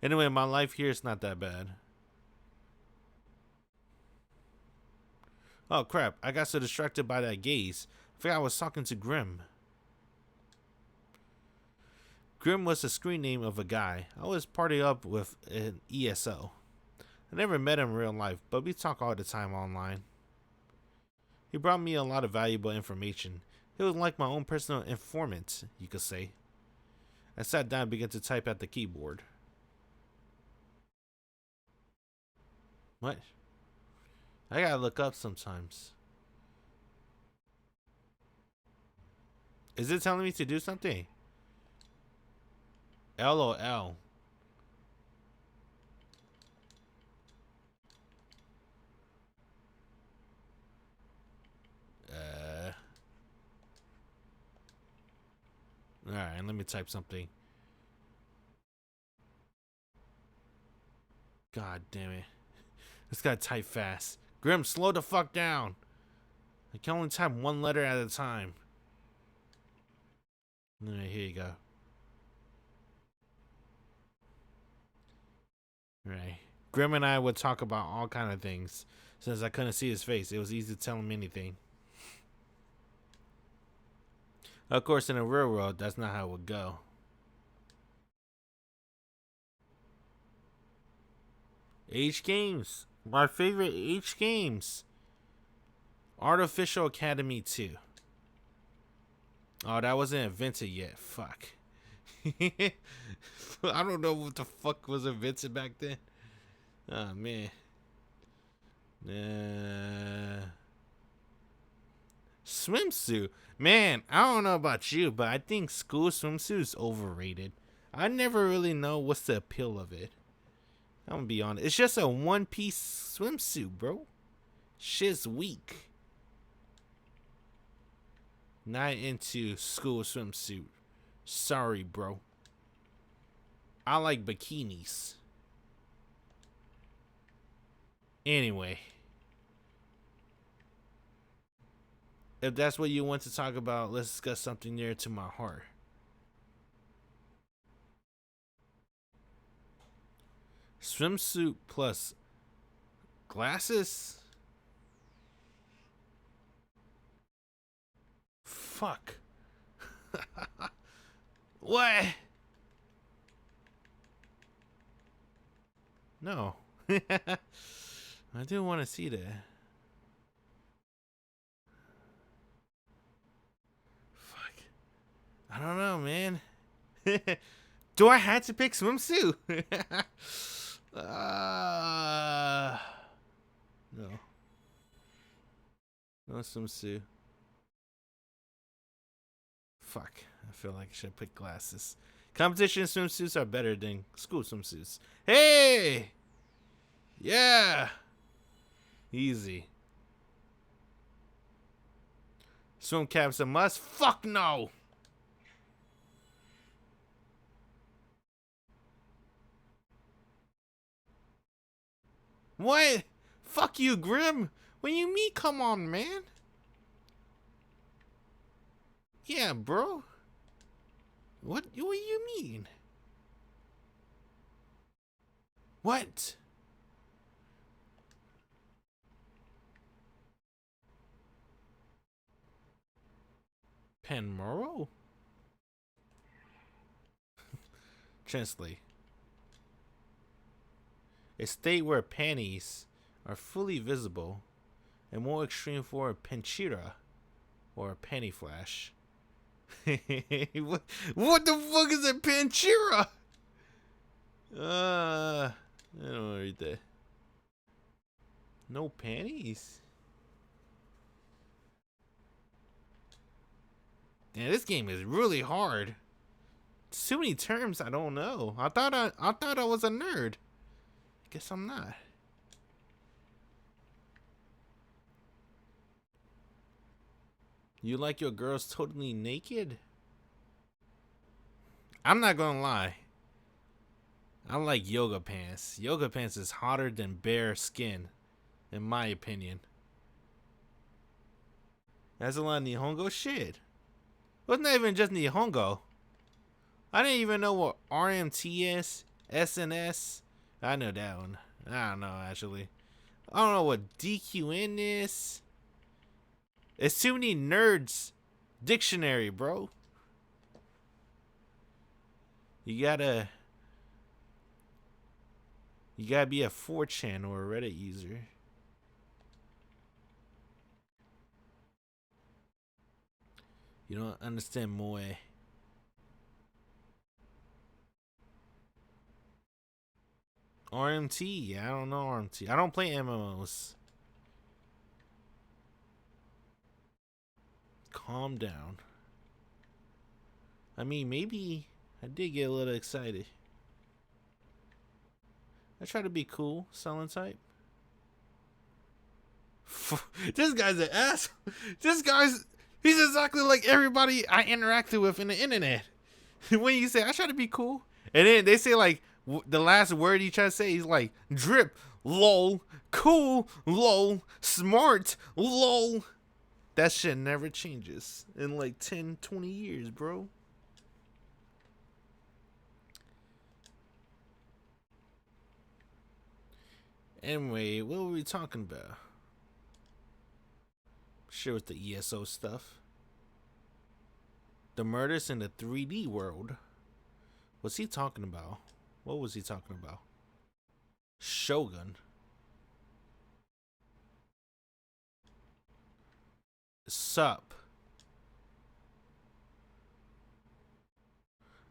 Anyway, my life here is not that bad. Oh crap, I got so distracted by that gaze. I forgot I was talking to Grim. Grim was the screen name of a guy I was partying up with in ESO. I never met him in real life, but we talk all the time online. He brought me a lot of valuable information. He was like my own personal informant, you could say. I sat down and began to type at the keyboard. What? I gotta look up sometimes. Is it telling me to do something? LOL. Alright, let me type something. God damn it. This gotta type fast. Grim, slow the fuck down. I can only type one letter at a time. Alright, here you go. Right. Grim and I would talk about all kind of things. Since I couldn't see his face, it was easy to tell him anything. Of course, in the real world, that's not how it would go. H Games. My favorite H Games. Artificial Academy 2. Oh, that wasn't invented yet. Fuck. I don't know what the fuck was invented back then. Oh, man. Swimsuit. Man, I don't know about you, but I think school swimsuit is overrated. I never really know what's the appeal of it. I'm gonna be honest. It's just a one-piece swimsuit, bro. Shit's weak. Not into school swimsuit. Sorry, bro. I like bikinis. Anyway. If that's what you want to talk about, let's discuss something near to my heart. Swimsuit plus glasses? Fuck. What? No. I do want to see that. Fuck. I don't know, man. Do I have to pick swimsuit? No. No swimsuit. Fuck. I feel like I should pick glasses. Competition swimsuits are better than school swimsuits. Hey! Yeah! Easy. Swim caps a must? Fuck no! What? Fuck you, Grim. When you mean, come on, man. Yeah, bro. What do you mean? What? Penmoro? Translate. A state where panties are fully visible, and more extreme for a penchira, or a panty flash. what the fuck is a penchira? I don't read that. No panties? Yeah, this game is really hard. Too many terms I don't know. I thought I was a nerd. Guess I'm not. You like your girls totally naked? I'm not gonna lie. I like yoga pants. Yoga pants is hotter than bare skin, in my opinion. That's a lot of Nihongo shit. Wasn't that even just Nihongo? I didn't even know what RMT is, SNS. I know that one. I don't know, actually. I don't know what DQN is. It's too many nerds. Dictionary, bro. You gotta be a 4chan or a Reddit user. You don't understand Moe. RMT? Yeah, I don't know RMT. I don't play MMOs. Calm down. I mean, maybe I did get a little excited. I try to be cool, silent type. This guy's an ass. He's exactly like everybody I interacted with in the internet. When you say I try to be cool, and then they say like the last word he tries to say, he's like drip, lol, cool, lol, smart, lol. That shit never changes in like 10, 20 years, bro. Anyway, what were we talking about? Sure, with the ESO stuff. The murders in the 3D world. What's he talking about? What was he talking about? Shogun. Sup.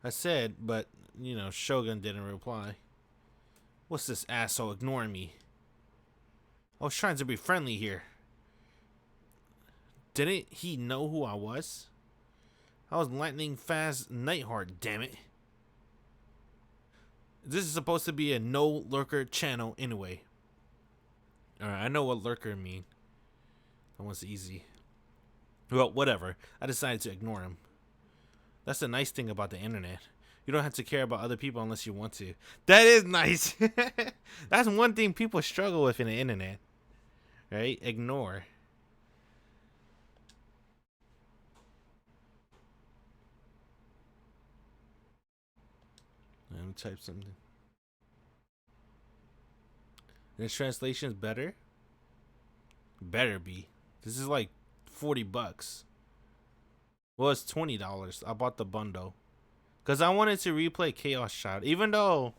I said, but, you know, Shogun didn't reply. What's this asshole ignoring me? I was trying to be friendly here. Didn't he know who I was? I was lightning fast Nightheart, damn it. This is supposed to be a no lurker channel anyway. Alright, I know what lurker mean. That one's easy. Well, whatever. I decided to ignore him. That's the nice thing about the internet. You don't have to care about other people unless you want to. That is nice. That's one thing people struggle with in the internet. Right? Ignore. Let me type something. The translation's better? Better be. This is like $40. Well, it's $20. I bought the bundle. Because I wanted to replay Chaos Child. Even though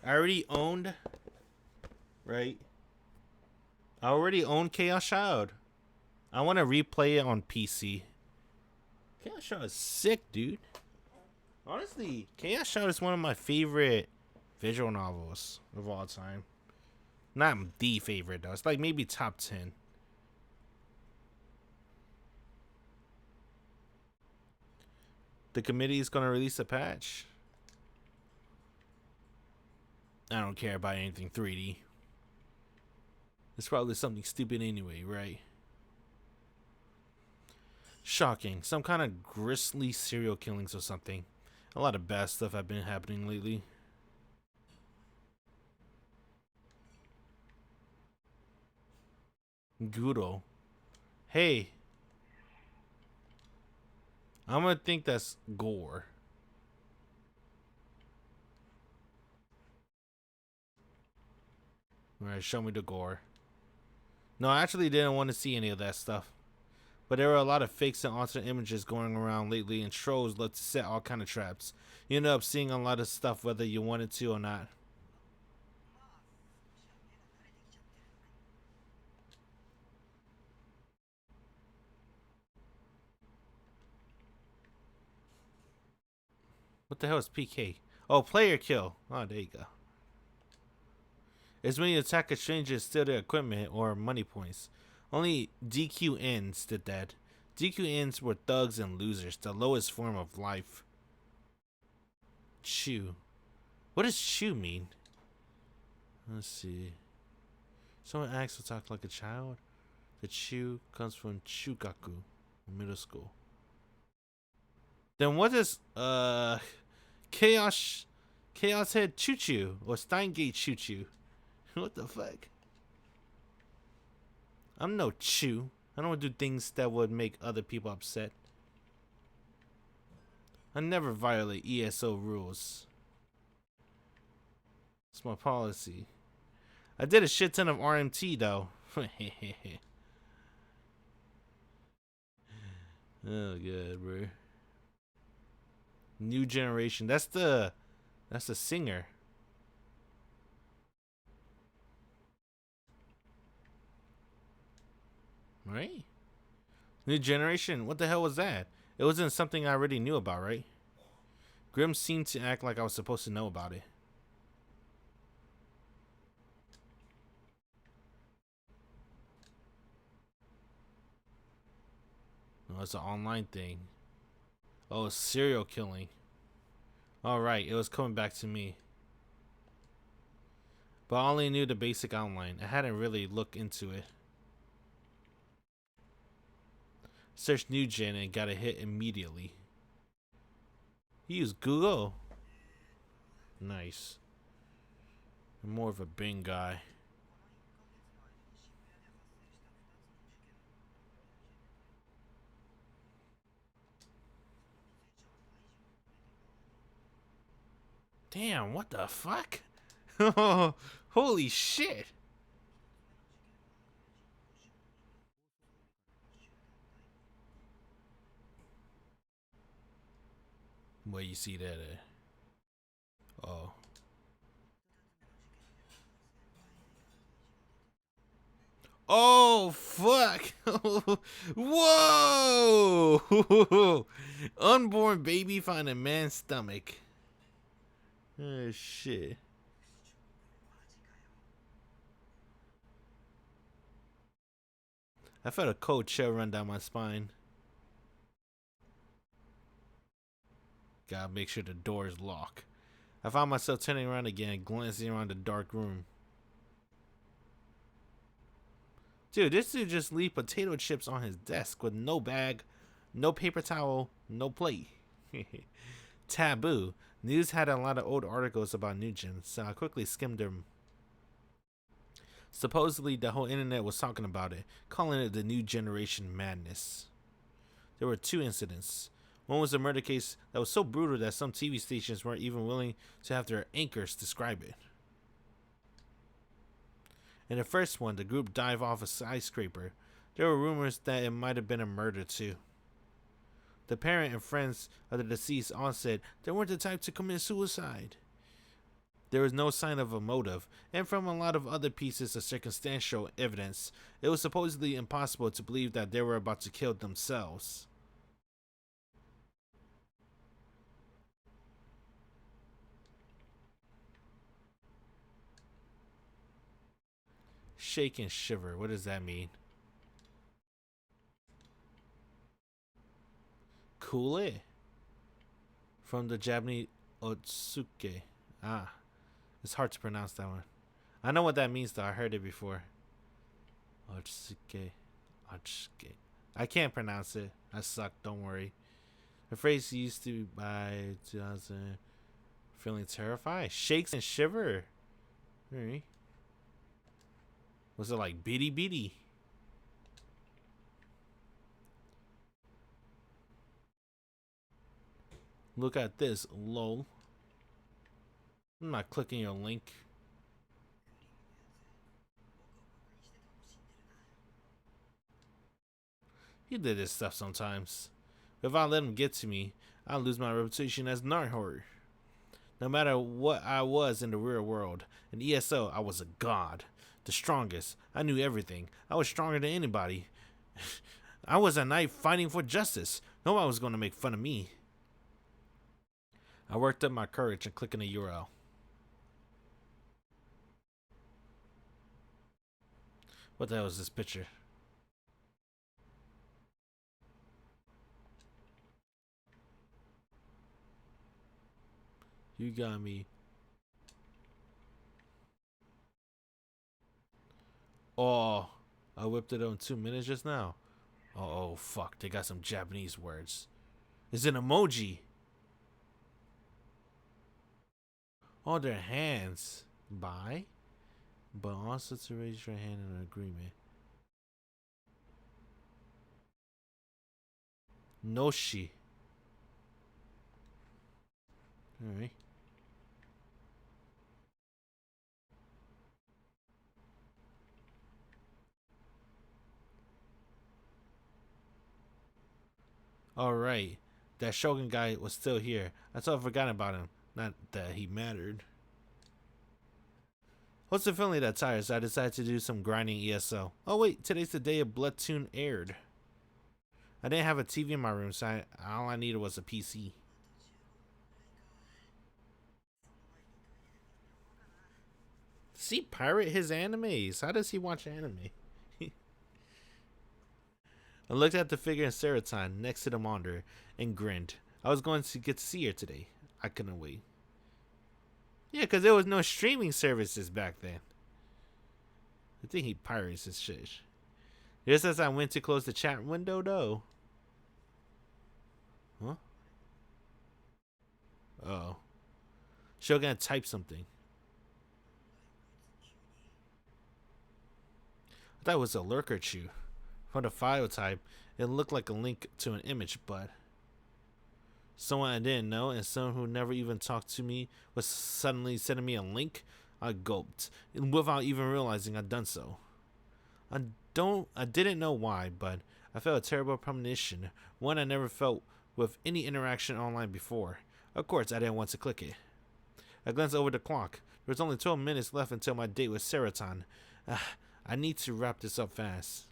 I already owned, right? I already own Chaos Child. I want to replay it on PC. Chaos Child is sick, dude. Honestly, Chaos Child is one of my favorite visual novels of all time. Not the favorite, though. It's like maybe top 10. The committee is going to release a patch. I don't care about anything 3D. It's probably something stupid anyway, right? Shocking. Some kind of grisly serial killings or something. A lot of bad stuff have been happening lately. Guro. Hey. I'm gonna think that's Gore. Alright, show me the Gore. No, I actually didn't want to see any of that stuff. But there were a lot of fakes and alternate images going around lately, and trolls love to set all kind of traps. You end up seeing a lot of stuff whether you wanted to or not. What the hell is PK? Oh, player kill. Oh, there you go. It's when you attack a stranger and steal their equipment or money points. Only DQNs did that. DQNs were thugs and losers, the lowest form of life. Chew. What does chew mean? Let's see. Someone acts or talk like a child. The chew comes from Chugaku, middle school. Then what is Chaos Head Choo Choo or Steingate Choo Choo? What the fuck? I'm no chew. I don't do things that would make other people upset. I never violate ESO rules. It's my policy. I did a shit ton of RMT though. Oh god, bro. New Generation. That's the singer. Right? New Generation. What the hell was that? It wasn't something I already knew about, right? Grim seemed to act like I was supposed to know about it. No, it's an online thing. Oh, it's serial killing. Alright, it was coming back to me. But I only knew the basic outline. I hadn't really looked into it. Searched NewGen and got a hit immediately. He used Google. Nice. I'm more of a Bing guy. Damn, what the fuck? Holy shit. Where you see that at? Oh. Oh, fuck. Whoa. Unborn baby find a man's stomach. Oh, shit. I felt a cold chill run down my spine. Gotta make sure the door is locked. I found myself turning around again, glancing around the dark room. Dude, this dude just leave potato chips on his desk with no bag, no paper towel, no plate. Taboo. News had a lot of old articles about NewGen, so I quickly skimmed them. Supposedly, the whole internet was talking about it, calling it the new generation madness. There were 2 incidents. One was a murder case that was so brutal that some TV stations weren't even willing to have their anchors describe it. In the first one, the group dived off a skyscraper. There were rumors that it might have been a murder too. The parent and friends of the deceased all said they weren't the type to commit suicide. There was no sign of a motive, and from a lot of other pieces of circumstantial evidence, it was supposedly impossible to believe that they were about to kill themselves. Shake and shiver, what does that mean? Cool it. From the Japanese Otsuke. Ah, it's hard to pronounce that one. I know what that means though, I heard it before. Otsuke. Otsuke. I can't pronounce it. I suck, don't worry. The phrase used to be by 2000. Feeling terrified? Shakes and shiver. Alright. Was it like bitty bitty? Look at this, lol. I'm not clicking your link. He did this stuff sometimes. If I let him get to me, I'll lose my reputation as night horror. No matter what I was in the real world, in ESO, I was a god. The strongest. I knew everything. I was stronger than anybody. I was a knight fighting for justice. Nobody was going to make fun of me. I worked up my courage and clicked on the URL. What the hell is this picture? You got me. Oh, I whipped it on 2 minutes just now. Oh, fuck. They got some Japanese words. It's an emoji. Oh, their hands. Bye. But also to raise your hand in an agreement. Noshi. Alright. Alright. That Shogun guy was still here. I thought I forgot about him. Not that he mattered. What's the feeling that tired, so I decided to do some grinding ESO. Oh wait, today's the day a Bloodtoon aired. I didn't have a TV in my room, so all I needed was a PC. Does he pirate his animes? How does he watch anime? I looked at the figure in Serotan next to the monitor and grinned. I was going to get to see her today. I couldn't wait. Yeah, because there was no streaming services back then. I think he pirates his shit. Just as I went to close the chat window, though. Huh? Oh. Shogun typed something. I thought it was a lurker chew. From the file type, it looked like a link to an image, but someone I didn't know and someone who never even talked to me was suddenly sending me a link. I gulped, without even realizing I'd done so. I didn't know why, but I felt a terrible premonition, one I never felt with any interaction online before. Of course, I didn't want to click it. I glanced over the clock. There was only 12 minutes left until my date with Serotan. I need to wrap this up fast.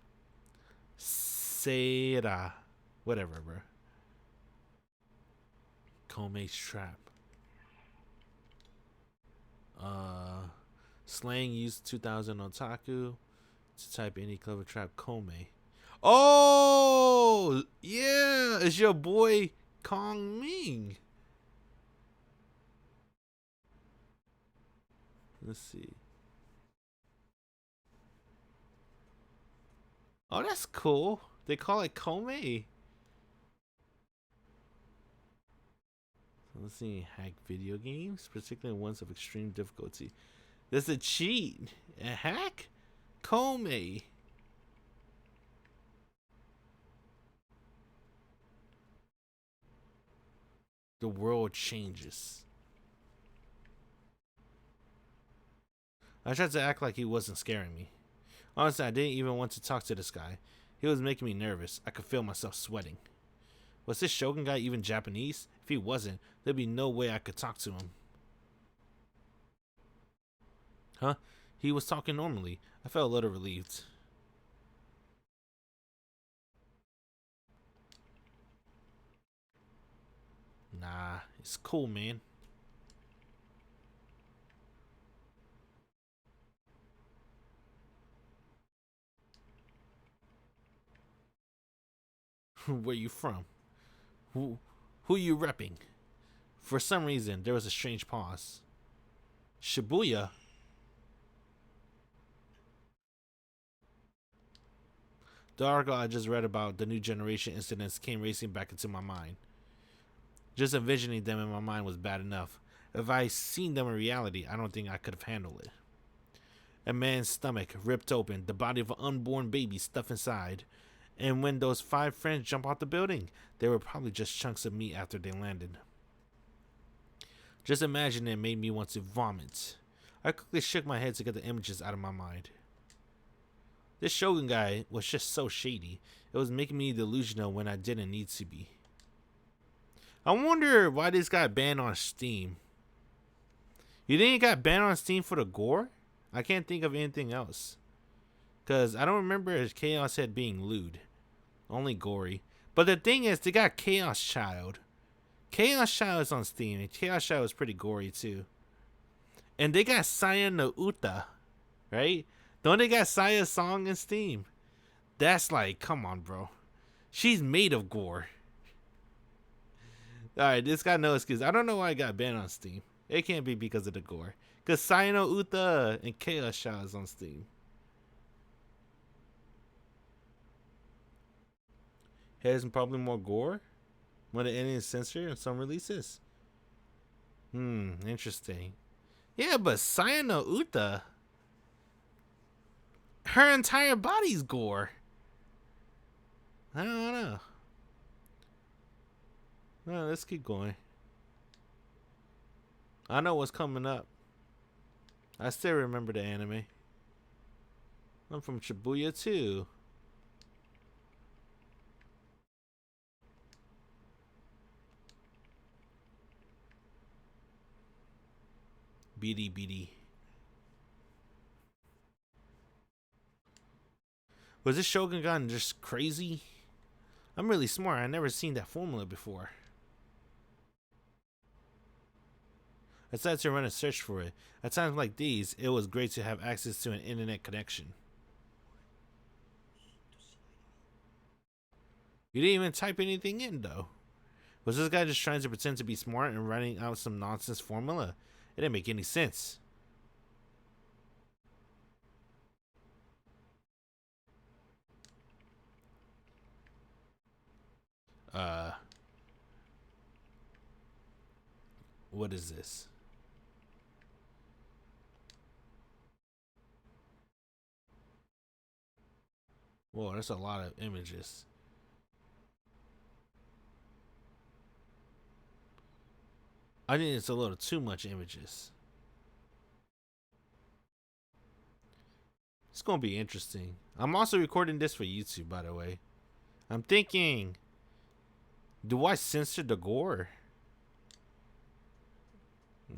Sera. Whatever, bro. Kome's trap. Slang used 2000 otaku to type any clever trap. Kome. Oh yeah, it's your boy Kong Ming. Let's see. Oh, that's cool. They call it Kome. Let's see. Hack video games, particularly ones of extreme difficulty. There's a cheat. A hack? Kome. The world changes. I tried to act like he wasn't scaring me. Honestly, I didn't even want to talk to this guy. He was making me nervous. I could feel myself sweating. Was this Shogun guy even Japanese? If he wasn't, there'd be no way I could talk to him. Huh? He was talking normally. I felt a little relieved. Nah, it's cool, man. Where you from? Who you repping? For some reason, there was a strange pause. Shibuya? The article I just read about the new generation incidents came racing back into my mind. Just envisioning them in my mind was bad enough. If I seen them in reality, I don't think I could have handled it. A man's stomach ripped open, the body of an unborn baby stuffed inside. And when those 5 friends jump out the building, they were probably just chunks of meat after they landed. Just imagining it made me want to vomit. I quickly shook my head to get the images out of my mind. This Shogun guy was just so shady. It was making me delusional when I didn't need to be. I wonder why this got banned on Steam. You think it got banned on Steam for the gore? I can't think of anything else. Because I don't remember his Chaos Head being lewd. Only gory. But the thing is, they got Chaos Child. Chaos Child is on Steam, and Chaos Child is pretty gory too. And they got Saya no Uta, right? Don't they got Saya's song in Steam? That's like, come on, bro. She's made of gore. Alright, this got no excuse. I don't know why it got banned on Steam. It can't be because of the gore. Because Saya no Uta and Chaos Child is on Steam. Has probably more gore when the ending is censored in some releases. Interesting. Yeah, but Saya no Uta, her entire body's gore. I don't know. No, let's keep going. I know what's coming up. I still remember the anime. I'm from Shibuya too. Beady beady. Was this Shogun gun just crazy? I'm really smart. I never seen that formula before. I decided to run a search for it. At times like these, it was great to have access to an internet connection. You didn't even type anything in though. Was this guy just trying to pretend to be smart and writing out some nonsense formula? It didn't make any sense. What is this? Whoa, that's a lot of images. I think it's a little too much images. It's gonna be interesting. I'm also recording this for YouTube, by the way. I'm thinking, do I censor the gore?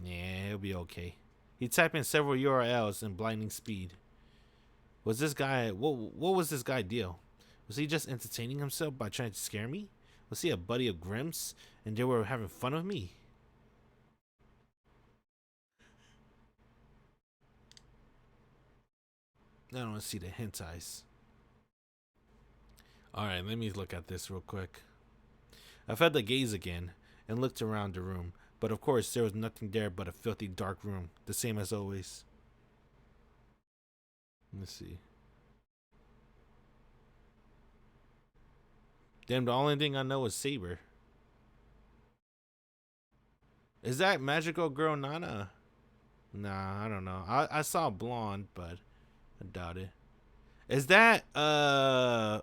Yeah, it'll be okay. He typed in several URLs in blinding speed. Was this guy, what was this guy deal? Was he just entertaining himself by trying to scare me? Was he a buddy of Grimm's and they were having fun of me? I don't want to see the hentais. Alright, let me look at this real quick. I felt the gaze again and looked around the room, but of course there was nothing there but a filthy dark room, the same as always. Let's see. Damn, the only thing I know is Saber. Is that magical girl Nana? Nah, I don't know. I saw blonde, but I doubt it. Is that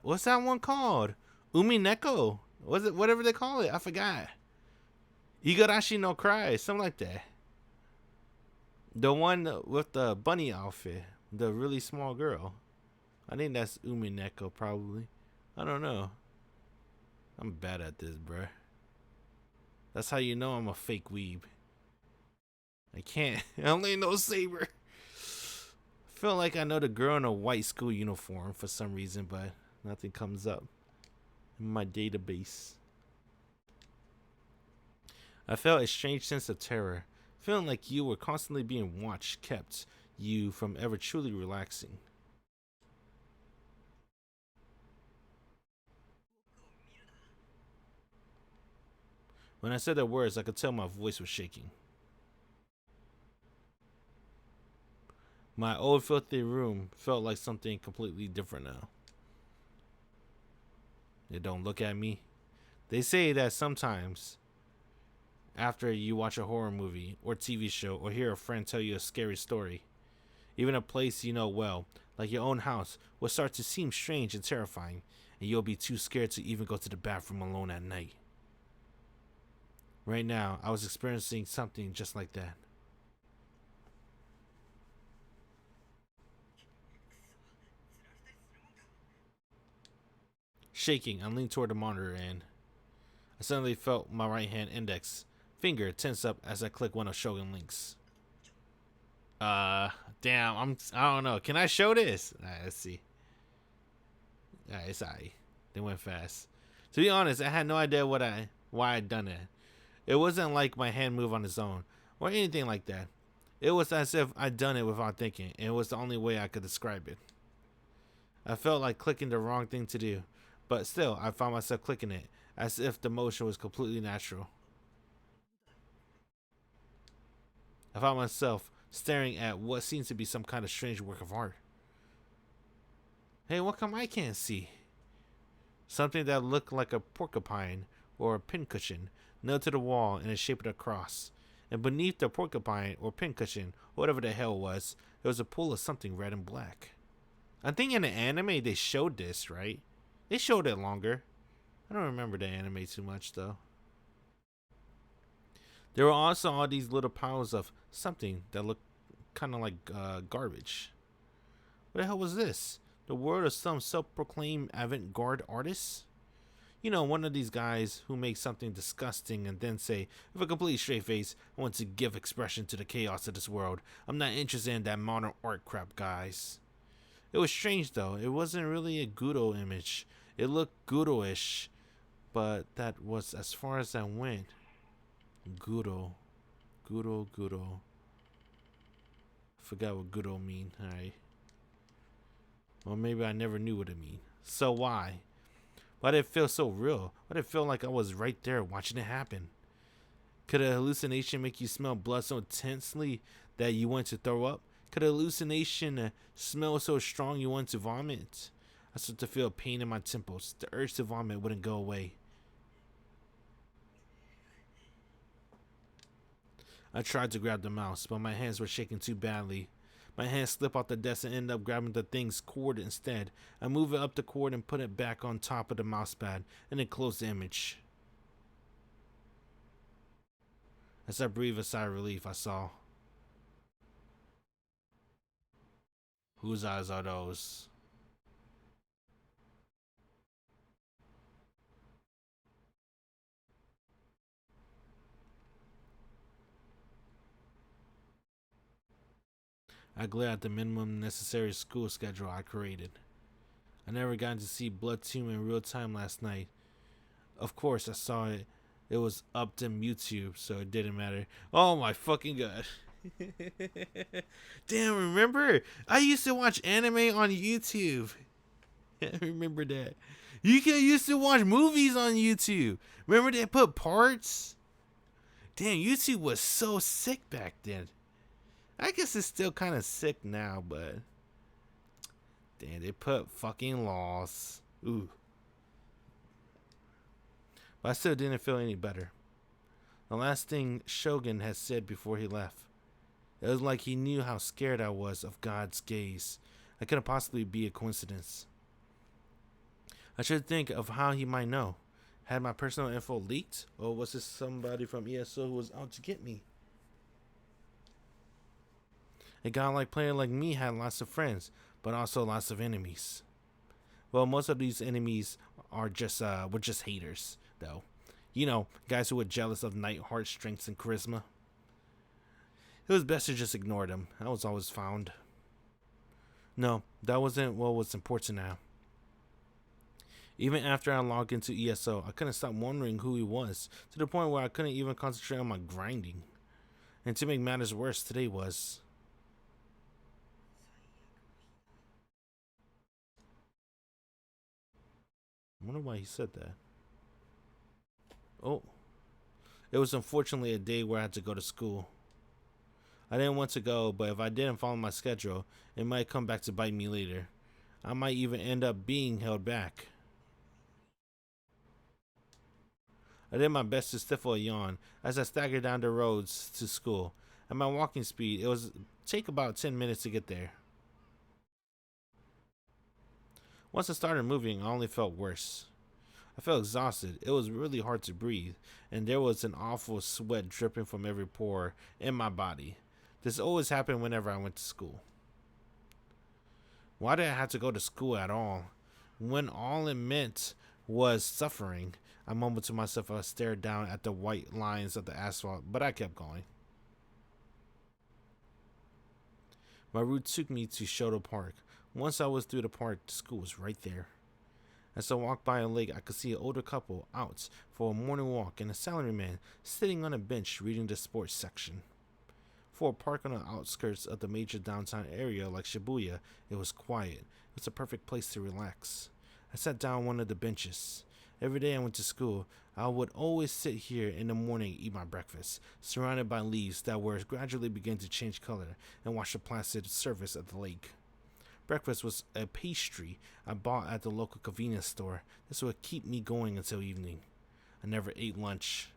what's that one called? Umineko? Was it whatever they call it? I forgot. Igarashi no Cry, something like that. The one with the bunny outfit, the really small girl. I think that's Umineko probably. I don't know. I'm bad at this, bruh. That's how you know I'm a fake weeb. I can't. I only know Saber. I feel like I know the girl in a white school uniform for some reason, but nothing comes up in my database. I felt a strange sense of terror, feeling like you were constantly being watched, kept you from ever truly relaxing. When I said the words, I could tell my voice was shaking. My old filthy room felt like something completely different now. They don't look at me. They say that sometimes, after you watch a horror movie or TV show or hear a friend tell you a scary story, even a place you know well, like your own house, will start to seem strange and terrifying, and you'll be too scared to even go to the bathroom alone at night. Right now, I was experiencing something just like that. Shaking, I leaned toward the monitor and I suddenly felt my right hand index finger tense up as I clicked one of Shogun links. Damn, I don't know. Can I show this? Alright, let's see. Alright, it's alright. They went fast. To be honest, I had no idea why I'd done it. It wasn't like my hand moved on its own or anything like that. It was as if I'd done it without thinking, and it was the only way I could describe it. I felt like clicking the wrong thing to do, but still, I found myself clicking it, as if the motion was completely natural. I found myself staring at what seemed to be some kind of strange work of art. Hey, what come I can't see? Something that looked like a porcupine or a pincushion nailed to the wall in the shape of a cross. And beneath the porcupine or pincushion, whatever the hell it was, there was a pool of something red and black. I think in the anime they showed this, right? They showed it longer. I don't remember the anime too much though. There were also all these little piles of something that looked kind of like garbage. What the hell was this? The word of some self-proclaimed avant-garde artist? You know, one of these guys who makes something disgusting and then say, with a complete straight face, I want to give expression to the chaos of this world. I'm not interested in that modern art crap, guys. It was strange though. It wasn't really a Gudo image. It looked Gudo-ish, but that was as far as I went. Gudo. Forgot what Gudo mean. Alright. Well, maybe I never knew what it mean. So why? Why did it feel so real? Why did it feel like I was right there watching it happen? Could a hallucination make you smell blood so intensely that you want to throw up? Could a hallucination smell so strong you want to vomit? I started to feel pain in my temples. The urge to vomit wouldn't go away. I tried to grab the mouse, but my hands were shaking too badly. My hands slip off the desk and end up grabbing the thing's cord instead. I move it up the cord and put it back on top of the mousepad, and then close the image. As I breathed a sigh of relief, I saw. Whose eyes are those? I glared at the minimum necessary school schedule I created. I never got to see Blood Tomb in real time last night. Of course, I saw it. It was up to YouTube, so it didn't matter. Oh my fucking god. Damn, remember? I used to watch anime on YouTube. I remember that. Used to watch movies on YouTube. Remember they put parts? Damn, YouTube was so sick back then. I guess it's still kind of sick now, but damn, they put fucking laws. Ooh. But I still didn't feel any better. The last thing Shogun had said before he left. It was like he knew how scared I was of God's gaze. That couldn't possibly be a coincidence. I should think of how he might know. Had my personal info leaked? Or was this somebody from ESO who was out to get me? A godlike player like me had lots of friends, but also lots of enemies. Well, most of these enemies are just were just haters, though. You know, guys who were jealous of Nightheart's strengths and charisma. It was best to just ignore them. I was always found. No, that wasn't what was important now. Even after I logged into ESO, I couldn't stop wondering who he was, to the point where I couldn't even concentrate on my grinding. And to make matters worse, today was... I wonder why he said that. Oh. It was unfortunately a day where I had to go to school. I didn't want to go, but if I didn't follow my schedule, it might come back to bite me later. I might even end up being held back. I did my best to stifle a yawn as I staggered down the roads to school. At my walking speed, it was take about 10 minutes to get there. Once I started moving, I only felt worse. I felt exhausted. It was really hard to breathe, and there was an awful sweat dripping from every pore in my body. This always happened whenever I went to school. Why did I have to go to school at all? When all it meant was suffering. I mumbled to myself as I stared down at the white lines of the asphalt, but I kept going. My route took me to Shoto Park. Once I was through the park, the school was right there. As I walked by a lake, I could see an older couple out for a morning walk and a salaryman sitting on a bench reading the sports section. For a park on the outskirts of the major downtown area like Shibuya, it was quiet. It was a perfect place to relax. I sat down on one of the benches. Every day I went to school, I would always sit here in the morning and eat my breakfast, surrounded by leaves that were gradually beginning to change color, and watch the placid surface of the lake. Breakfast was a pastry I bought at the local convenience store. This would keep me going until evening. I never ate lunch.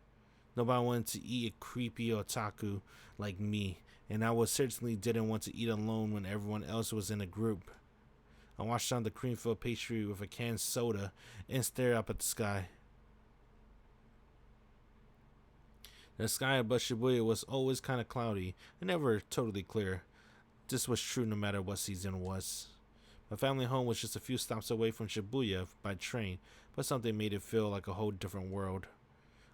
Nobody wanted to eat a creepy otaku like me, and I certainly didn't want to eat alone when everyone else was in a group. I washed down the cream-filled pastry with a canned soda and stared up at the sky. The sky above Shibuya was always kind of cloudy and never totally clear. This was true no matter what season it was. My family home was just a few stops away from Shibuya by train, but something made it feel like a whole different world.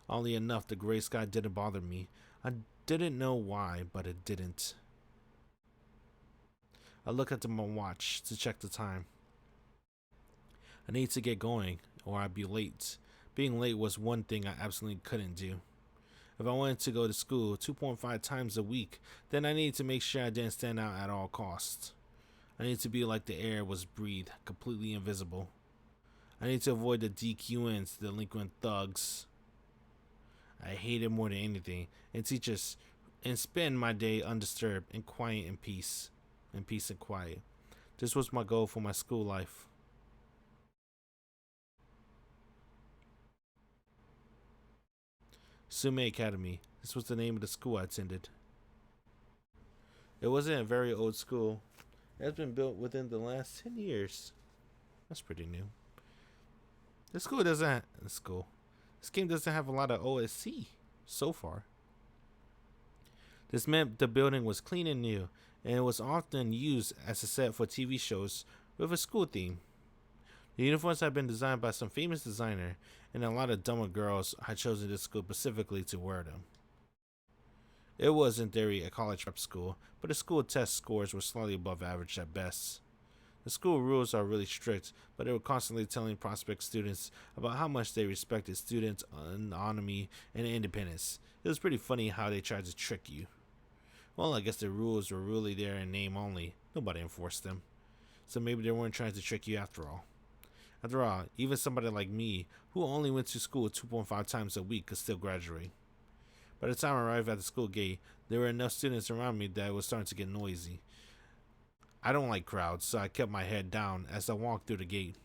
Oddly enough, the gray sky didn't bother me. I didn't know why, but it didn't. I looked at my watch to check the time. I needed to get going, or I'd be late. Being late was one thing I absolutely couldn't do. If I wanted to go to school 2.5 times a week, then I needed to make sure I didn't stand out at all costs. I needed to be like the air was breathed, completely invisible. I needed to avoid the DQNs, the delinquent thugs I hated more than anything, and teachers, and spend my day undisturbed and quiet in peace. In peace and quiet. This was my goal for my school life. Sume Academy. This was the name of the school I attended. It wasn't a very old school. It has been built within the last 10 years. That's pretty new. This game doesn't have a lot of OSC so far. This meant the building was clean and new, and it was often used as a set for TV shows with a school theme. The uniforms had been designed by some famous designer, and a lot of dumber girls had chosen this school specifically to wear them. It was, in theory, a college prep school, but the school test scores were slightly above average at best. The school rules are really strict, but they were constantly telling prospect students about how much they respected students' autonomy and independence. It was pretty funny how they tried to trick you. Well, I guess the rules were really there in name only. Nobody enforced them. So maybe they weren't trying to trick you after all. After all, even somebody like me, who only went to school 2.5 times a week, could still graduate. By the time I arrived at the school gate, there were enough students around me that it was starting to get noisy. I don't like crowds, so I kept my head down as I walked through the gate.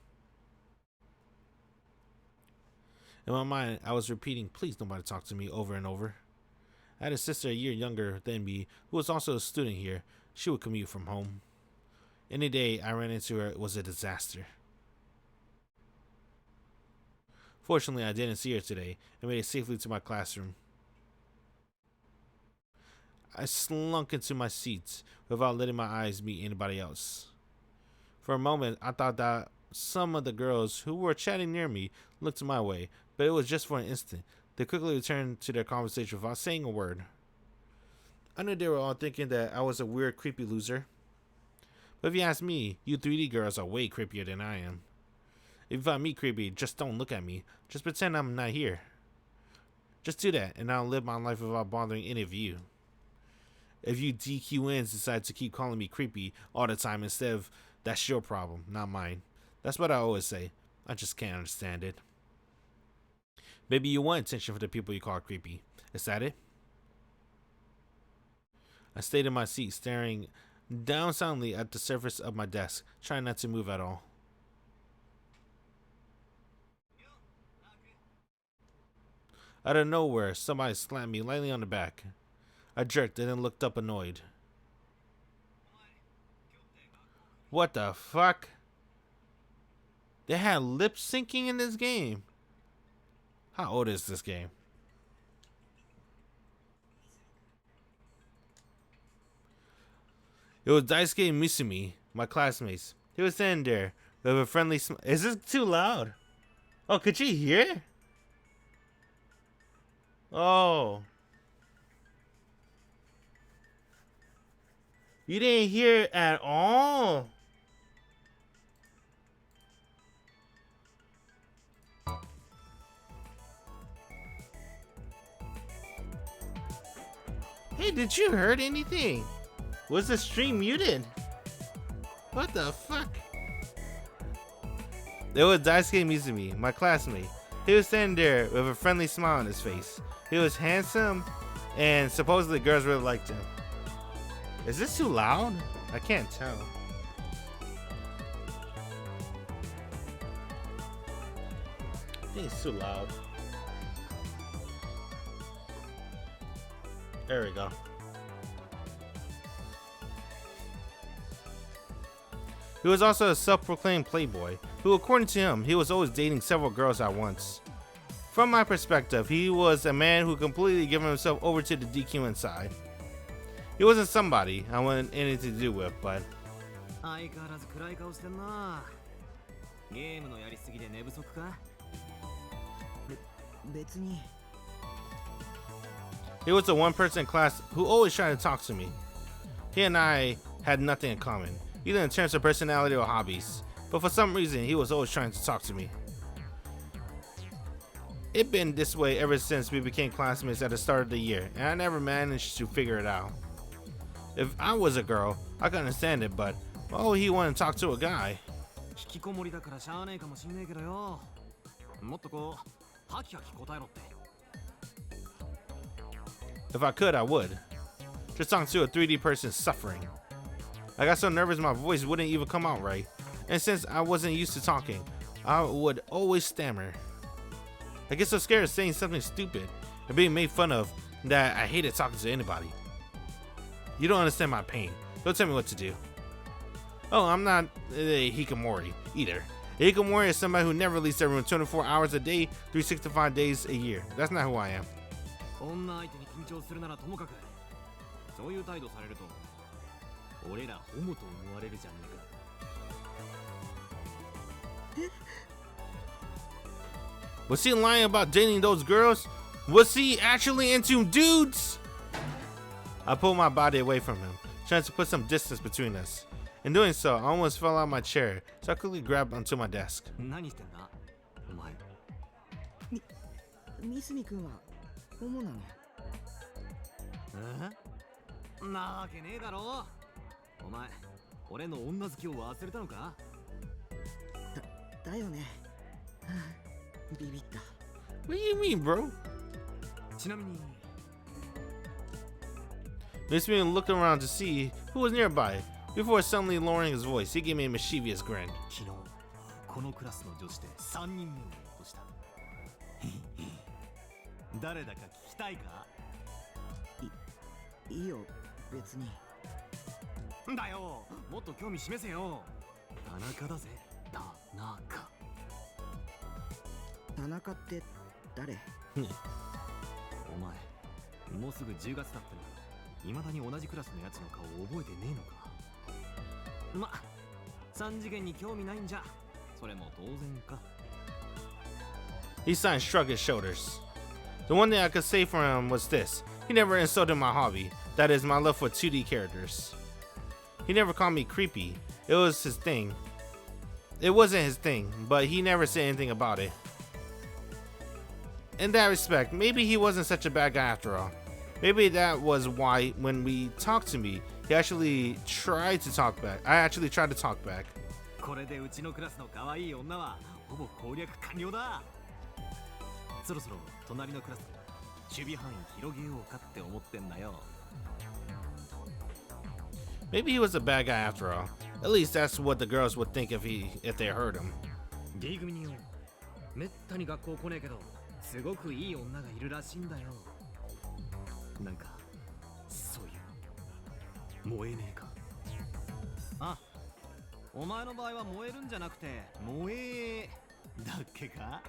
In my mind, I was repeating, "Please nobody talk to me," over and over. I had a sister a year younger than me who was also a student here. She would commute from home. Any day I ran into her was a disaster. Fortunately, I didn't see her today and made it safely to my classroom. I slunk into my seat without letting my eyes meet anybody else. For a moment, I thought that some of the girls who were chatting near me looked my way, but it was just for an instant. They quickly returned to their conversation without saying a word. I knew they were all thinking that I was a weird, creepy loser. But if you ask me, you 3D girls are way creepier than I am. If you find me creepy, just don't look at me. Just pretend I'm not here. Just do that, and I'll live my life without bothering any of you. If you DQNs decide to keep calling me creepy all the time instead of that's your problem, not mine. That's what I always say. I just can't understand it. Maybe you want attention for the people you call creepy. Is that it? I stayed in my seat, staring down silently at the surface of my desk, trying not to move at all. Out of nowhere, somebody slammed me lightly on the back. I jerked and then looked up annoyed. What the fuck? They had lip syncing in this game. How old is this game? It was Daisuke Misumi, my classmates. He was standing there with a friendly smile. Is this too loud? Oh, could you hear? Oh. You didn't hear it at all. Hey, did you heard anything? Was the stream muted? What the fuck? It was Daisuke Misumi, my classmate. He was standing there with a friendly smile on his face. He was handsome, and supposedly girls really liked him. Is this too loud? I can't tell. I think it's too loud. There we go. He was also a self-proclaimed playboy, who according to him, he was always dating several girls at once. From my perspective, he was a man who completely given himself over to the DQN side. He wasn't somebody I wanted anything to do with, but... He was the one person in class who always tried to talk to me. He and I had nothing in common, either in terms of personality or hobbies, but for some reason he was always trying to talk to me. It's been this way ever since we became classmates at the start of the year, and I never managed to figure it out. If I was a girl, I could understand it, but why would he want to talk to a guy? If I could, I would. Just talking to a 3D person suffering. I got so nervous my voice wouldn't even come out right. And since I wasn't used to talking, I would always stammer. I get so scared of saying something stupid and being made fun of that I hated talking to anybody. You don't understand my pain. Don't tell me what to do. Oh, I'm not a hikikomori either. A hikikomori is somebody who never leaves their room 24 hours a day, 365 days a year. That's not who I am. Was he lying about dating those girls? Was he actually into dudes? I pulled my body away from him, trying to put some distance between us. In doing so, I almost fell out of my chair, so I quickly grabbed onto my desk. What do you mean, bro? Misumi looked around to see who was nearby. Before suddenly lowering his voice, he gave me a mischievous grin. 未だに同じクラスのやつの顔を覚えてねえのか。ま、三次元に興味ないんじゃ、それも当然か。He signed shrugged his shoulders. The one thing I could say for him was this. He never insulted my hobby. That is, my love for 2D characters. He never called me creepy. It was his thing. It wasn't his thing, but he never said anything about it. In that respect, maybe he wasn't such a bad guy after all. Maybe that was why when we talked to me, he actually tried to talk back. I actually tried to talk back. これでうちのクラスの可愛い女はほぼ攻略完了だ。そろそろ隣のクラスの守備範囲広げようかって思ってんだよ。Maybe he was a bad guy after all. At least that's what the girls would think if they heard him. D 組によ、めったに学校来ねえけど、すごくいい女がいるらしいんだよ。なんかそういう燃えねえか。あ、お前の場合は燃えるんじゃなくて燃えだっけか。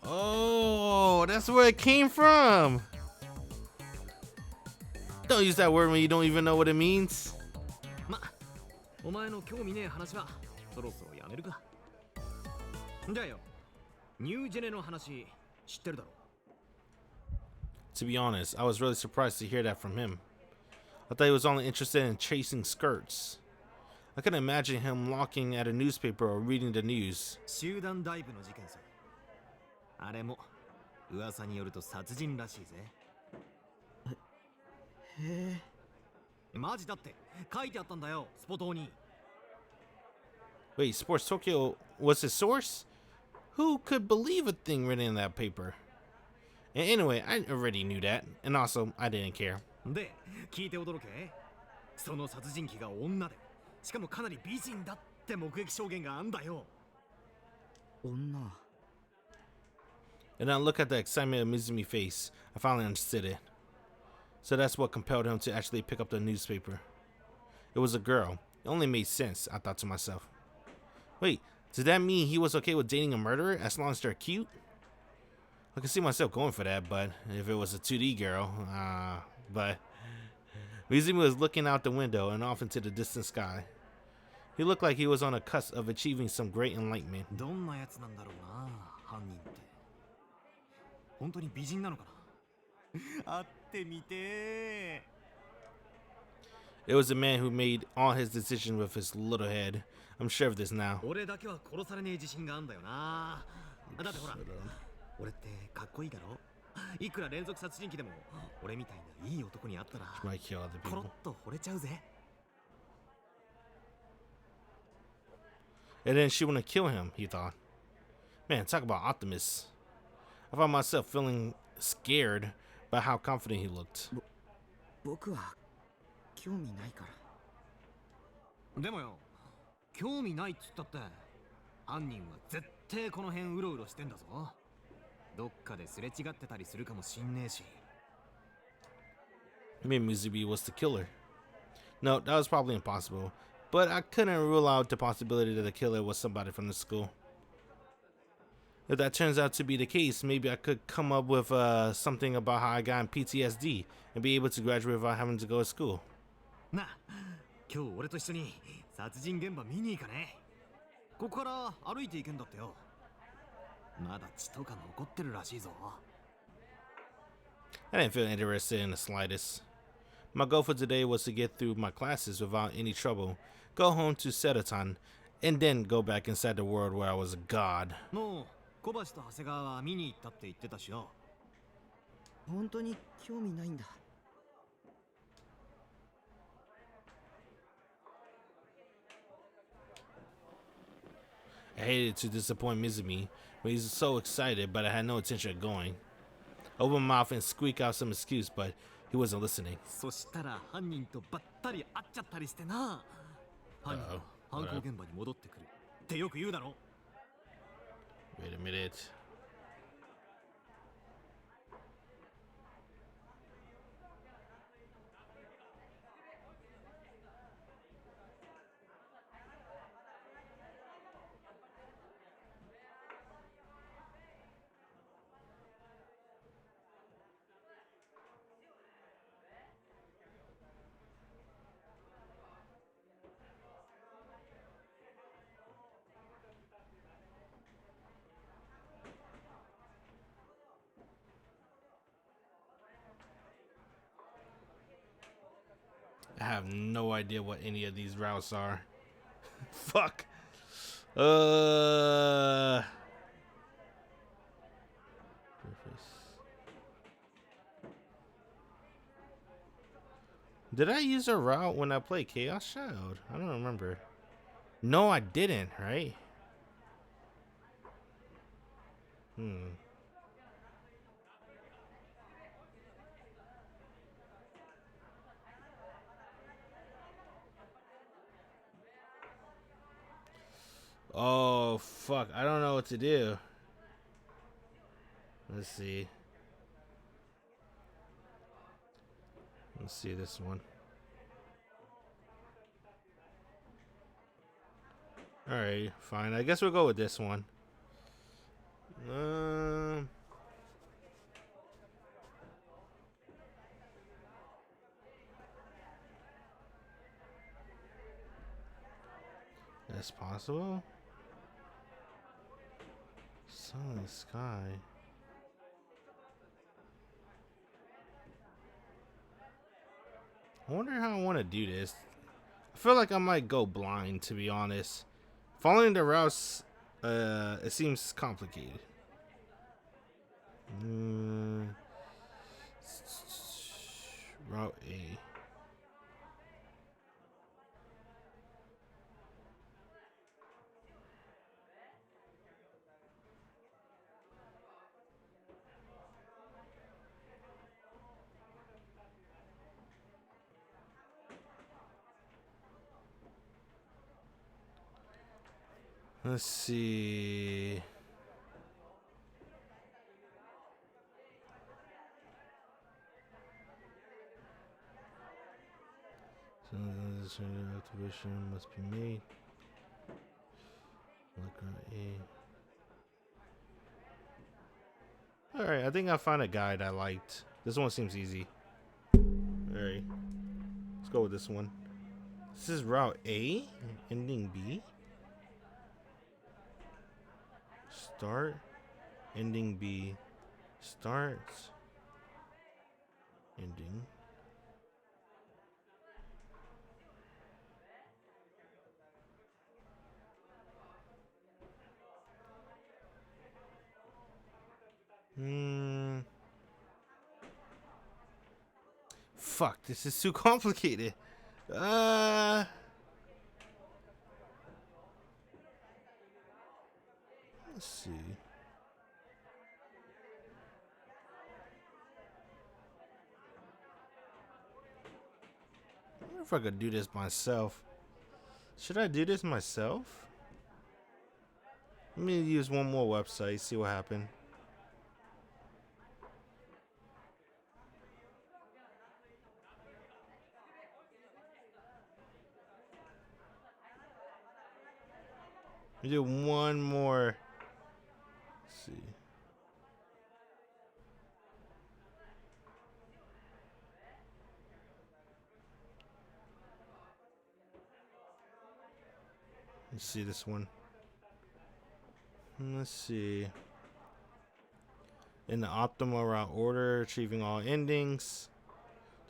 Oh, that's where it came from. Don't use that word when you don't even know what it means. ま、お前の興味ねえ話はそろそろやめるか。じゃあよ、ニュージェネの話知ってるだろ。To be honest, I was really surprised to hear that from him. I thought he was only interested in chasing skirts. I couldn't imagine him looking at a newspaper or reading the news. 集団ダイブの事件さ。あれも噂によると殺人らしいぜ。へえ。マジだって書いてあったんだよ、スポ島に。Wait, Sports Tokyo was his source? Who could believe a thing written in that paper? And anyway, I already knew that, and also, I didn't care. で、聞いて驚け。その殺人鬼が女で、しかもかなり美人だって目撃証言があんだよ。女。And I look at the excitement of Mizumi's face. I finally understood it. So that's what compelled him to actually pick up the newspaper. It was a girl. It only made sense, I thought to myself. Wait, does that mean he was okay with dating a murderer as long as they're cute? I can see myself going for that, but if it was a 2D girl, but Mizumi was looking out the window and off into the distant sky. He looked like he was on the cusp of achieving some great enlightenment. どんなやつなんだろうな、犯人って。本当に美人なのかな。会ってみて。It was a man who made all his decisions with his little head. I'm sure of this now. 俺だけは殺されねえ自信があんだよな。だってほら、俺ってかっこいいだろ。いくら連続殺人鬼でも俺みたいないい男に会ったらコロッと惚れちゃうぜ。And then she wouldn't kill him, he thought. Man, talk about optimists. I found myself feeling scared by how confident he looked. 僕は興味ないから。でもよ、興味ないっつったって犯人は絶対この辺うろうろしてんだぞ。どっかですれ違ってたりするかもしんねえし。Maybe Mizubi was the killer. No, that was probably impossible. But I couldn't rule out the possibility that the killer was somebody from the school. If that turns out to be the case, maybe I could come up with something about how I got in PTSD and be able to graduate without having to go to school. なあ、今日俺と一緒に殺人現場見に行かね。ここから歩いて行けんだってよ。まだ血とか残ってるらしいぞ。I didn't feel interested in the slightest. My goal for today was to get through my classes without any trouble, go home to Sedotan, and then go back inside the world where I was a god. もう小橋と長谷川は見に行ったって言ってたしよ。本当に興味ないんだ。I hated to disappoint Mizumi, but he's so excited, but I had no intention of going. I opened my mouth and squeaked out some excuse, but he wasn't listening. そしたら犯人とばったり会っちゃったりしてな。犯人は犯行現場に戻ってくるってよく言うだろ。Wait a minute. have no idea what any of these routes are. Fuck. Did I use a route when I played Chaos Child? I don't remember. No, I didn't, right? Oh, fuck. I don't know what to do. Let's see. Let's see this one. Alright, fine. I guess we'll go with this one. That's possible. Sun in the sky. I wonder how I want to do this. I feel like I might go blind, to be honest. Following the routes, it seems complicated. Route A. Let's see. So this activation must be made. Alright, I think I found a guide I liked. This one seems easy. Alright. Let's go with this one. This is route A, ending B. Start, ending B. Start, ending. Fuck, this is too complicated. Let's see. I wonder if I could do this myself. Should I do this myself? Let me use one more website, see what happened. We do one more. Let's see. Let's see this one. Let's see. In the optimal route order, achieving all endings.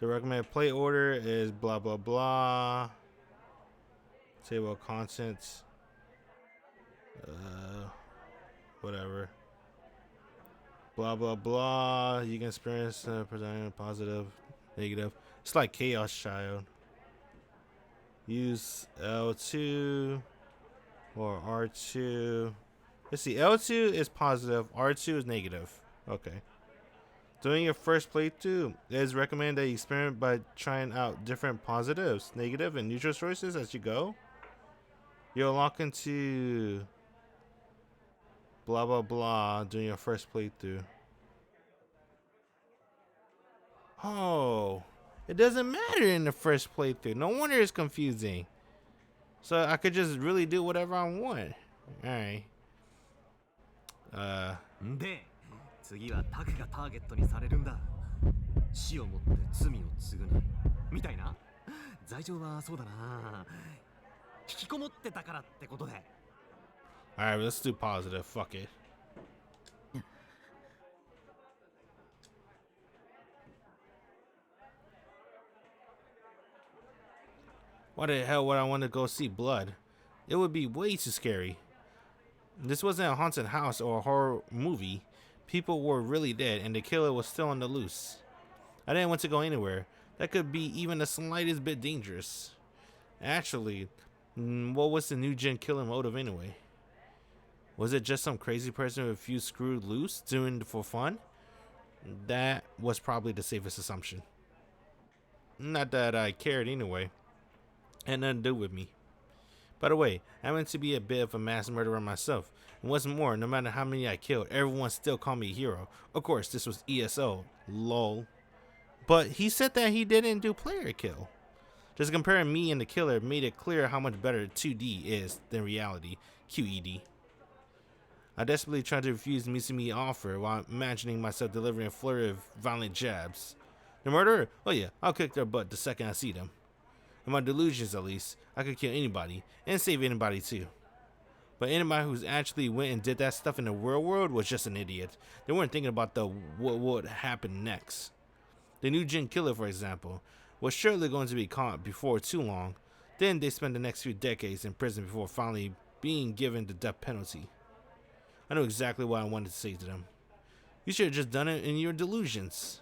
The recommended play order is blah blah blah. Table of contents. Whatever. Blah blah blah. You can experience presenting positive, negative. It's like Chaos Child. Use L2 or R2. Let's see. L2 is positive. R2 is negative. Okay. During your first playthrough, it is recommended that you experiment by trying out different positives, negative, and neutral choices as you go. You'll lock into blah blah blah during your first playthrough. Oh, it doesn't matter in the first playthrough. No wonder it's confusing. So I could just really do whatever I want. Alright. で、次はタクがターゲットにされるんだ。死をもって罪を償いみたいな。罪状はそうだな。引きこもってたからってことで。Alright, let's do positive. Fuck it. Why the hell would I want to go see blood? It would be way too scary. This wasn't a haunted house or a horror movie. People were really dead and the killer was still on the loose. I didn't want to go anywhere that could be even the slightest bit dangerous. Actually, what was the NewGen killer motive anyway? Was it just some crazy person with a few screwed loose doing it for fun? That was probably the safest assumption. Not that I cared anyway. Had nothing to do with me. By the way, I meant to be a bit of a mass murderer myself. And what's more, no matter how many I killed, everyone still called me a hero. Of course, this was ESO. Lol. But he said that he didn't do player kill. Just comparing me and the killer made it clear how much better 2D is than reality. QED. I desperately tried to refuse Misumi's offer while imagining myself delivering a flurry of violent jabs. The murderer? Oh yeah, I'll kick their butt the second I see them. In my delusions, at least, I could kill anybody and save anybody too. But anybody who's actually went and did that stuff in the real world was just an idiot. They weren't thinking about what would happen next. The NewGen killer, for example, was surely going to be caught before too long. Then they spent the next few decades in prison before finally being given the death penalty. I knew exactly what I wanted to say to them. You should have just done it in your delusions.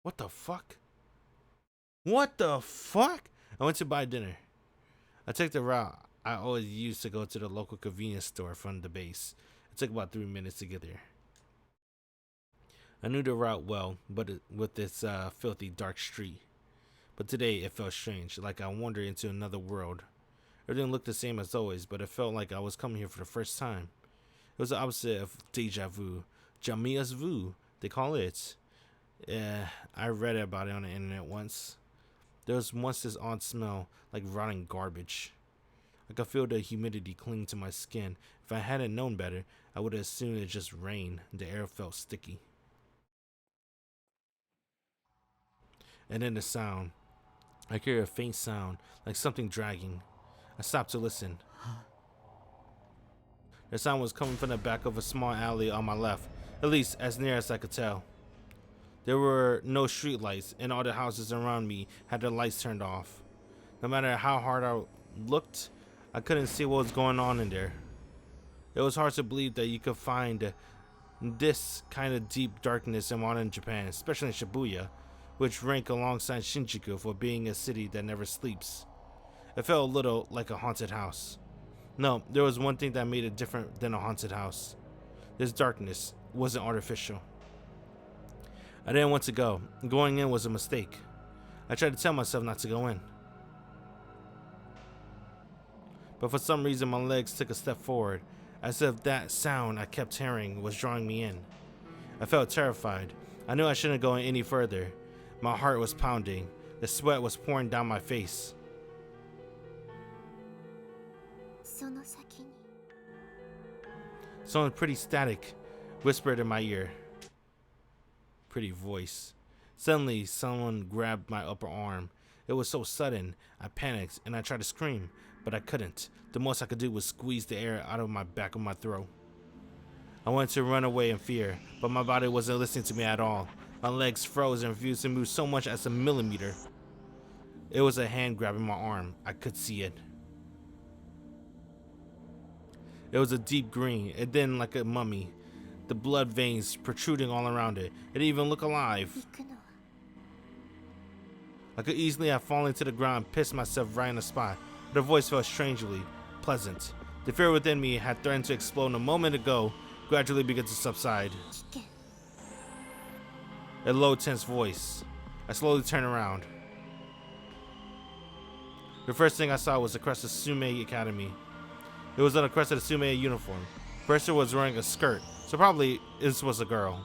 What the fuck? What the fuck? I went to buy dinner. I took the route I always used to go to the local convenience store from the base. It took about 3 minutes to get there. I knew the route well, but with this filthy dark street. But today it felt strange, like I wandered into another world. Everything looked the same as always, but it felt like I was coming here for the first time. It was the opposite of deja vu. Jamia's vu, they call it. I read about it on the internet once. There was once this odd smell, like rotting garbage. I could feel the humidity cling to my skin. If I hadn't known better, I would have assumed it just rained. The air felt sticky. And then the sound. I could hear a faint sound, like something dragging. I stopped to listen. The sound was coming from the back of a small alley on my left, at least as near as I could tell. There were no street lights, and all the houses around me had their lights turned off. No matter how hard I looked, I couldn't see what was going on in there. It was hard to believe that you could find this kind of deep darkness in modern Japan, especially in Shibuya, which rank alongside Shinjuku for being a city that never sleeps. It felt a little like a haunted house. No, there was one thing that made it different than a haunted house. This darkness wasn't artificial. I didn't want to go. Going in was a mistake. I tried to tell myself not to go in. But for some reason my legs took a step forward, as if that sound I kept hearing was drawing me in. I felt terrified. I knew I shouldn't go any further. My heart was pounding. The sweat was pouring down my face. Someone pretty static whispered in my ear. Pretty voice. Suddenly, someone grabbed my upper arm. It was so sudden, I panicked and I tried to scream, but I couldn't. The most I could do was squeeze the air out of my back of my throat. I wanted to run away in fear, but my body wasn't listening to me at all. My legs froze and refused to move so much as a millimeter. It was a hand grabbing my arm. I could see it. It was a deep green. It didn't like a mummy. The blood veins protruding all around it. It didn't even look alive. I could easily have fallen to the ground and pissed myself right in the spot. But the voice felt strangely pleasant. The fear within me had threatened to explode a moment ago, gradually began to subside. A low, tense voice. I slowly turned around. The first thing I saw was the crest of Sume Academy. It was on the crest of the Sume uniform. First, it was wearing a skirt, so probably this was a girl.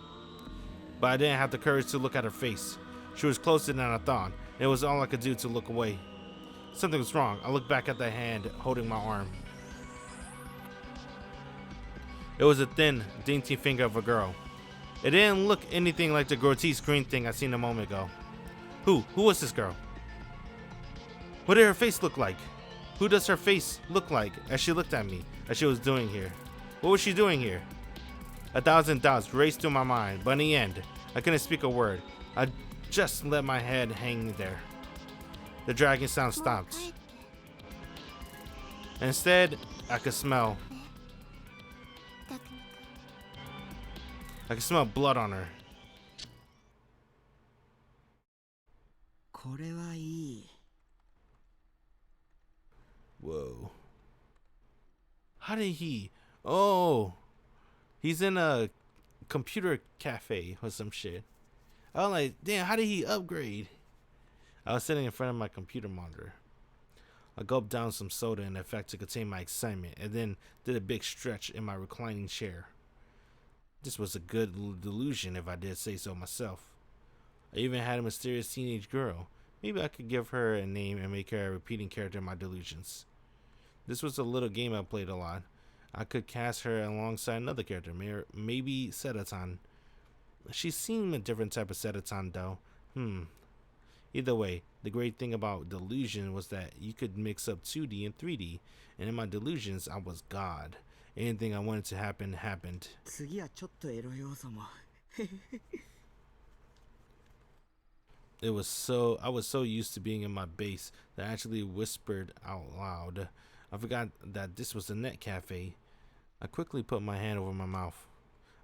But I didn't have the courage to look at her face. She was closer than I thought, and it was all I could do to look away. Something was wrong. I looked back at the hand holding my arm. It was a thin, dainty finger of a girl. It didn't look anything like the grotesque green thing I seen a moment ago. Who was this girl? What did her face look like? Who does her face look like as she looked at me, as she was doing here? What was she doing here? 1,000 doubts raced through my mind, but in the end, I couldn't speak a word. I just let my head hang there. The dragging sound もう stopped. 帰って Instead, I could smell. 拓海君 I could smell blood on her. これはいい。 Whoa. How did he? Oh, he's in a computer cafe or some shit. I was like, damn, how did he upgrade? I was sitting in front of my computer monitor. I gulped down some soda in effect to contain my excitement, and then did a big stretch in my reclining chair. This was a good delusion, if I did say so myself. I even had a mysterious teenage girl. Maybe I could give her a name and make her a repeating character in my delusions. This was a little game I played a lot. I could cast her alongside another character, maybe Sedaton. She seemed a different type of Sedaton, though. Either way, the great thing about delusion was that you could mix up 2D and 3D, and in my delusions, I was God. Anything I wanted to happen, happened. 次はちょっとエロ要素も。 I was so used to being in my base that I actually whispered out loud. I forgot that this was a net cafe. I quickly put my hand over my mouth.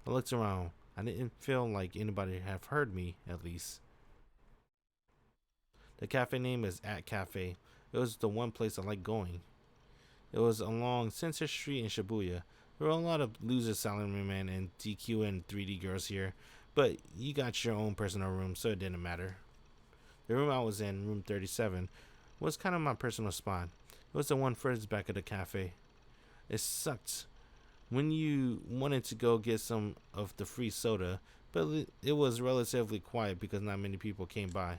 I looked around. I didn't feel like anybody had heard me, at least. The cafe name is At Cafe. It was the one place I liked going. It was along Sensor Street in Shibuya. There were a lot of loser salarymen and DQ and 3D girls here, but you got your own personal room, so it didn't matter. The room I was in, room 37, was kind of my personal spot. It was the one furthest back of the cafe. It sucked when you wanted to go get some of the free soda, but it was relatively quiet because not many people came by.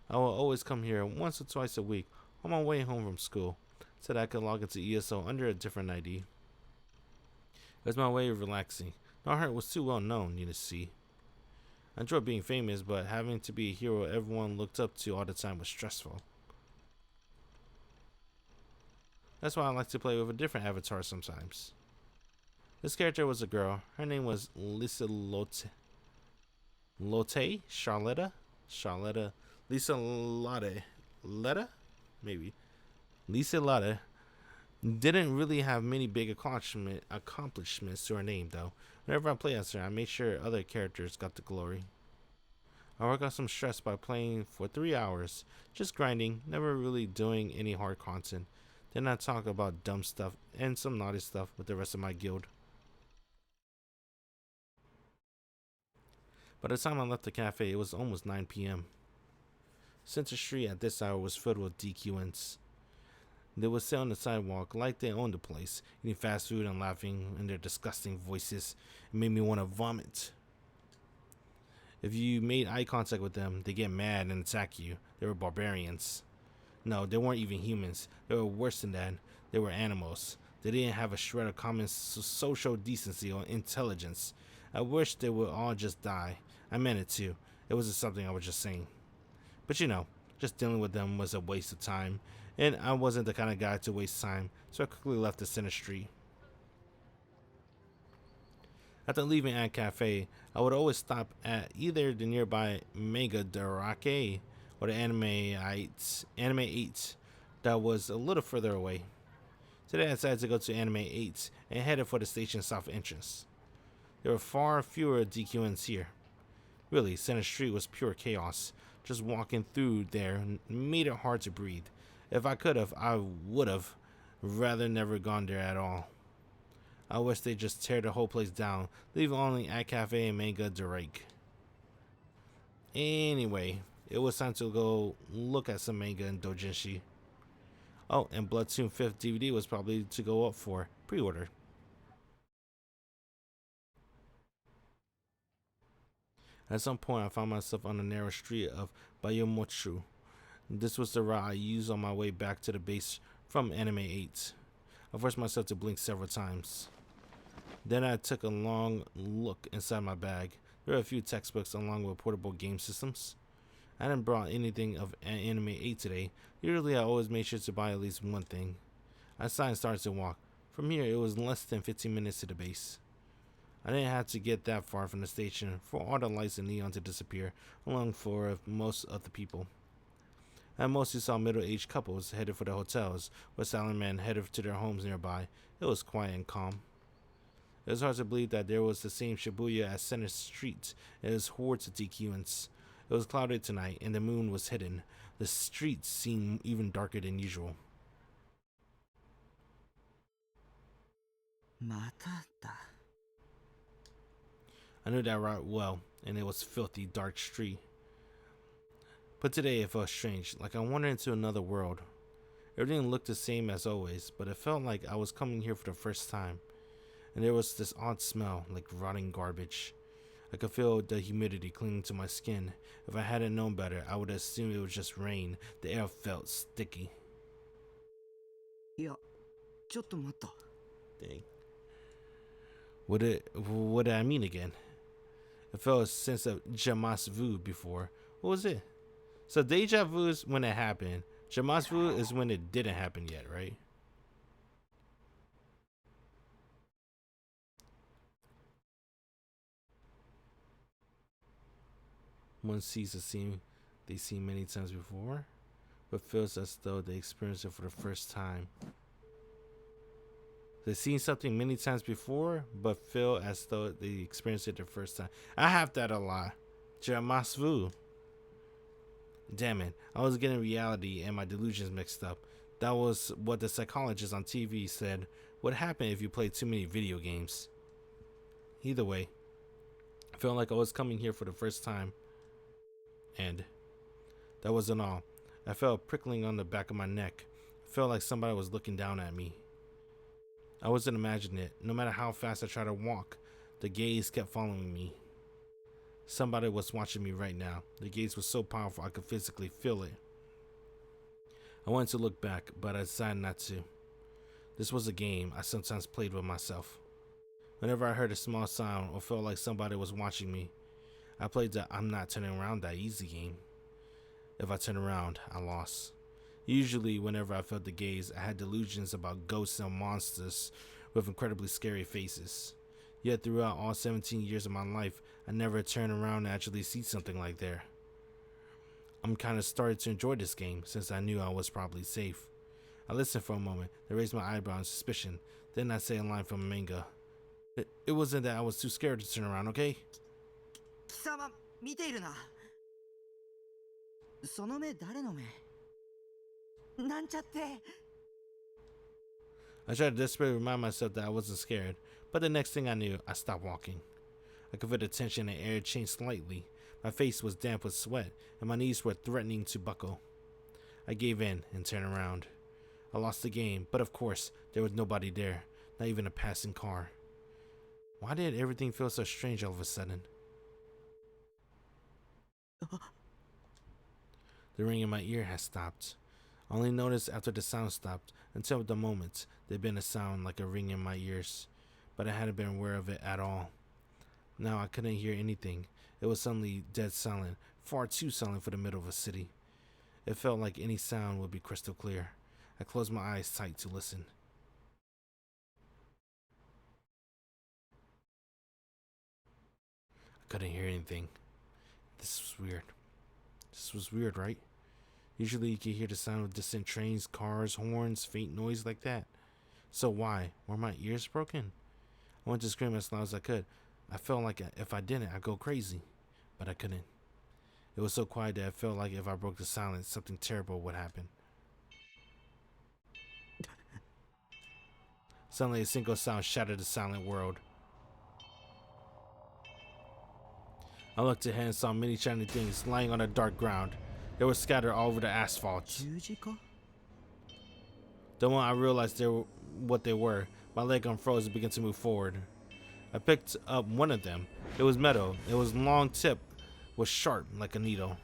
I will always come here once or twice a week on my way home from school, so that I could log into ESO under a different ID. It was my way of relaxing. No heart was too well known, you see. I enjoyed being famous, but having to be a hero everyone looked up to all the time was stressful. That's why I like to play with a different avatar sometimes. This character was a girl. Her name was Lisa Lotte. Charlotta? Lisa Lotte. Letta? Maybe. Lisa Lotte didn't really have many big accomplishments to her name, though. Whenever I play as her, I made sure other characters got the glory. I worked on some stress by playing for 3 hours, just grinding, never really doing any hard content. Then I talk about dumb stuff and some naughty stuff with the rest of my guild. By the time I left the cafe, it was almost 9 p.m. Center Street at this hour was filled with DQNs. They would sit on the sidewalk like they owned the place, eating fast food and laughing in their disgusting voices. It made me want to vomit. If you made eye contact with them, they get mad and attack you. They were barbarians. No, they weren't even humans. They were worse than that. They were animals. They didn't have a shred of common social decency or intelligence. I wish they would all just die. I meant it too. It wasn't something I was just saying. But you know, just dealing with them was a waste of time, and I wasn't the kind of guy to waste time, so I quickly left the center street. After leaving At Cafe, I would always stop at either the nearby Mega Dorake or the Anime 8 that was a little further away. Today I decided to go to Anime 8 and headed for the station south entrance. There were far fewer DQNs here. Really, Center Street was pure chaos. Just walking through there made it hard to breathe. If I could have, I would have rather never gone there at all. I wish they'd just tear the whole place down, leave only At Cafe and Mega Dorake. Anyway, it was time to go look at some manga and doujinshi. Oh, and Bloodtoon 5th DVD was probably to go up for pre-order. At some point, I found myself on the narrow street of Bayomochu. This was the route I used on my way back to the base from Anime 8. I forced myself to blink several times. Then I took a long look inside my bag. There were a few textbooks along with portable game systems. I hadn't brought anything of Anime 8 today. Usually I always made sure to buy at least one thing. I sighed and started to walk. From here, it was less than 15 minutes to the base. I didn't have to get that far from the station for all the lights and neon to disappear, along for most of the people. I mostly saw middle-aged couples headed for the hotels, with silent men headed to their homes nearby. It was quiet and calm. It was hard to believe that there was the same Shibuya as Center Street and its hordes of DQs. It was cloudy tonight, and the moon was hidden. The streets seemed even darker than usual. まただ。 I knew that route well, and it was a filthy, dark street. But today it felt strange, like I wandered into another world. Everything looked the same as always, but it felt like I was coming here for the first time. And there was this odd smell, like rotting garbage. I could feel the humidity clinging to my skin. If I hadn't known better, I would have assumed it was just rain. The air felt sticky. いや、ちょっと待った。 Dang. What did I mean again? It felt a sense of jamas vu before. What was it? So deja vu is when it happened. Jamas vu is when it didn't happen yet, right? One sees a scene they seen many times before, but feels as though they experienced it for the first time. They've seen something many times before, but feel as though they experienced it the first time. I have that a lot. Jamas vu. Damn it, I was getting reality and my delusions mixed up. That was what the psychologist on TV said would happen if you played too many video games. Either way, I felt like I was coming here for the first time. And that wasn't all. I felt prickling on the back of my neck. I felt like somebody was looking down at me. I wasn't imagining it. No matter how fast I tried to walk, the gaze kept following me. Somebody was watching me right now. The gaze was so powerful I could physically feel it. I wanted to look back, but I decided not to. This was a game I sometimes played with myself. Whenever I heard a small sound or felt like somebody was watching me, I played the I'm not turning around that easy game. If I turned around, I lost. Usually, whenever I felt the gaze, I had delusions about ghosts and monsters with incredibly scary faces. Yet throughout all 17 years of my life, I never turned around and actually see something like that. I'm kind of started to enjoy this game since I knew I was probably safe. I listened for a moment, then raised my eyebrow in suspicion. Then I say a line from a manga. It wasn't that I was too scared to turn around, okay? 貴様、見ているな。その目誰の目？なんちゃって。 I tried to desperately remind myself that I wasn't scared, but the next thing I knew, I stopped walking. I could feel the tension in the air change slightly. My face was damp with sweat, and my knees were threatening to buckle. I gave in and turned around. I lost the game, but of course, there was nobody there, not even a passing car. Why did everything feel so strange all of a sudden? The ring in my ear had stopped. I only noticed after the sound stopped. Until the moment, there'd been a sound like a ring in my ears, but I hadn't been aware of it at all. Now I couldn't hear anything. It was suddenly dead silent, far too silent for the middle of a city. It felt like any sound would be crystal clear. I closed my eyes tight to listen. I couldn't hear anything. This was weird. This was weird, right? Usually you can hear the sound of distant trains, cars, horns, faint noise like that. So why? Were my ears broken? I wanted to scream as loud as I could. I felt like if I didn't, I'd go crazy. But I couldn't. It was so quiet that I felt like if I broke the silence, something terrible would happen. Suddenly a single sound shattered the silent world. I looked ahead and saw many shiny things lying on the dark ground. They were scattered all over the asphalt. 十字架？ The moment I realized what they were, my leg unfroze and began to move forward. I picked up one of them. It was metal. It was long tip, was sharp like a needle.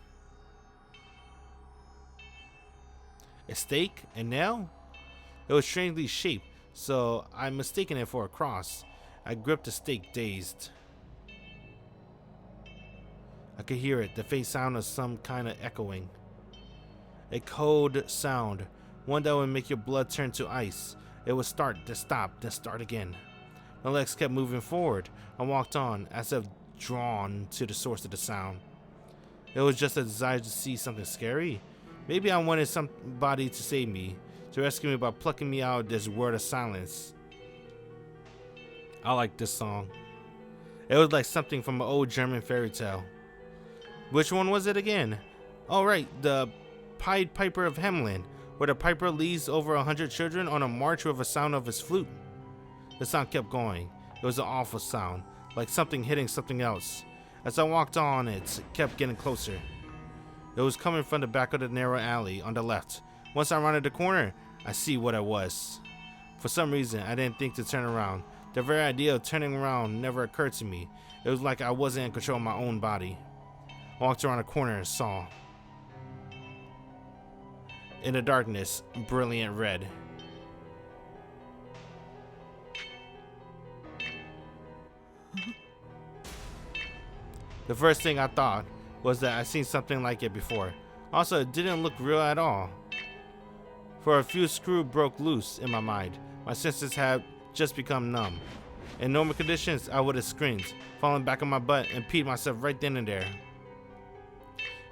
A stake? A nail? It was strangely shaped, so I mistaken it for a cross. I gripped the stake, dazed. I could hear it, the faint sound of some kind of echoing. A cold sound, one that would make your blood turn to ice. It would start, then stop, then start again. My legs kept moving forward. I walked on, as if drawn to the source of the sound. It was just a desire to see something scary. Maybe I wanted somebody to save me, to rescue me by plucking me out of this world of silence. I like this song. It was like something from an old German fairy tale. Which one was it again? Oh right, the Pied Piper of Hamelin, where the piper leads over 100 children on a march with the sound of his flute. The sound kept going. It was an awful sound, like something hitting something else. As I walked on, it kept getting closer. It was coming from the back of the narrow alley on the left. Once I rounded the corner, I see what it was. For some reason, I didn't think to turn around. The very idea of turning around never occurred to me. It was like I wasn't in control of my own body. I walked around the corner and saw, in the darkness, brilliant red. The first thing I thought was that I'd seen something like it before. Also, it didn't look real at all. For a few screws broke loose in my mind. My senses had just become numb. In normal conditions, I would have screamed, fallen back on my butt, and peed myself right then and there.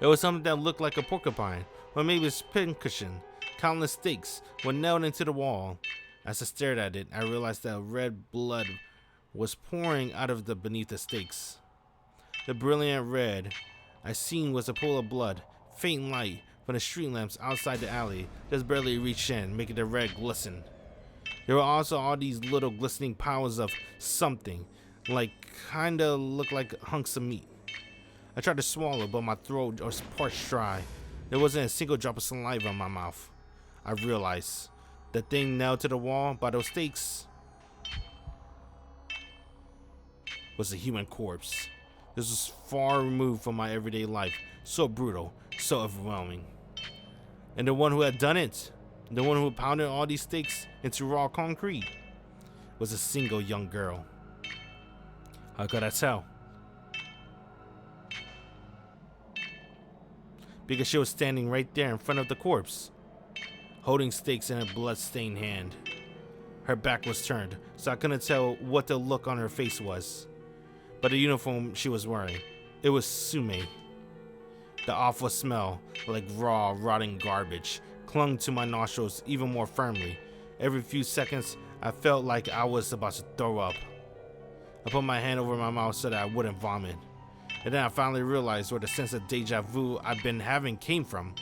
It was something that looked like a porcupine, or maybe a pincushion. Countless stakes were nailed into the wall. As I stared at it, I realized that red blood was pouring out of beneath the stakes. The brilliant red I seen was a pool of blood, faint light from the street lamps outside the alley just barely reached in, making the red glisten. There were also all these little glistening piles of something, like kinda looked like hunks of meat. I tried to swallow, but my throat was parched dry. There wasn't a single drop of saliva in my mouth. I realized the thing nailed to the wall by those stakes was a human corpse. This was far removed from my everyday life, so brutal, so overwhelming. And the one who had done it, the one who pounded all these stakes into raw concrete, was a single young girl. How could I tell? Because she was standing right there in front of the corpse, holding stakes in a blood-stained hand. Her back was turned, so I couldn't tell what the look on her face was. But the uniform she was wearing, it was Sume. The awful smell, like raw, rotting garbage, clung to my nostrils even more firmly. Every few seconds, I felt like I was about to throw up. I put my hand over my mouth so that I wouldn't vomit. And then I finally realized where the sense of deja vu I've been having came from.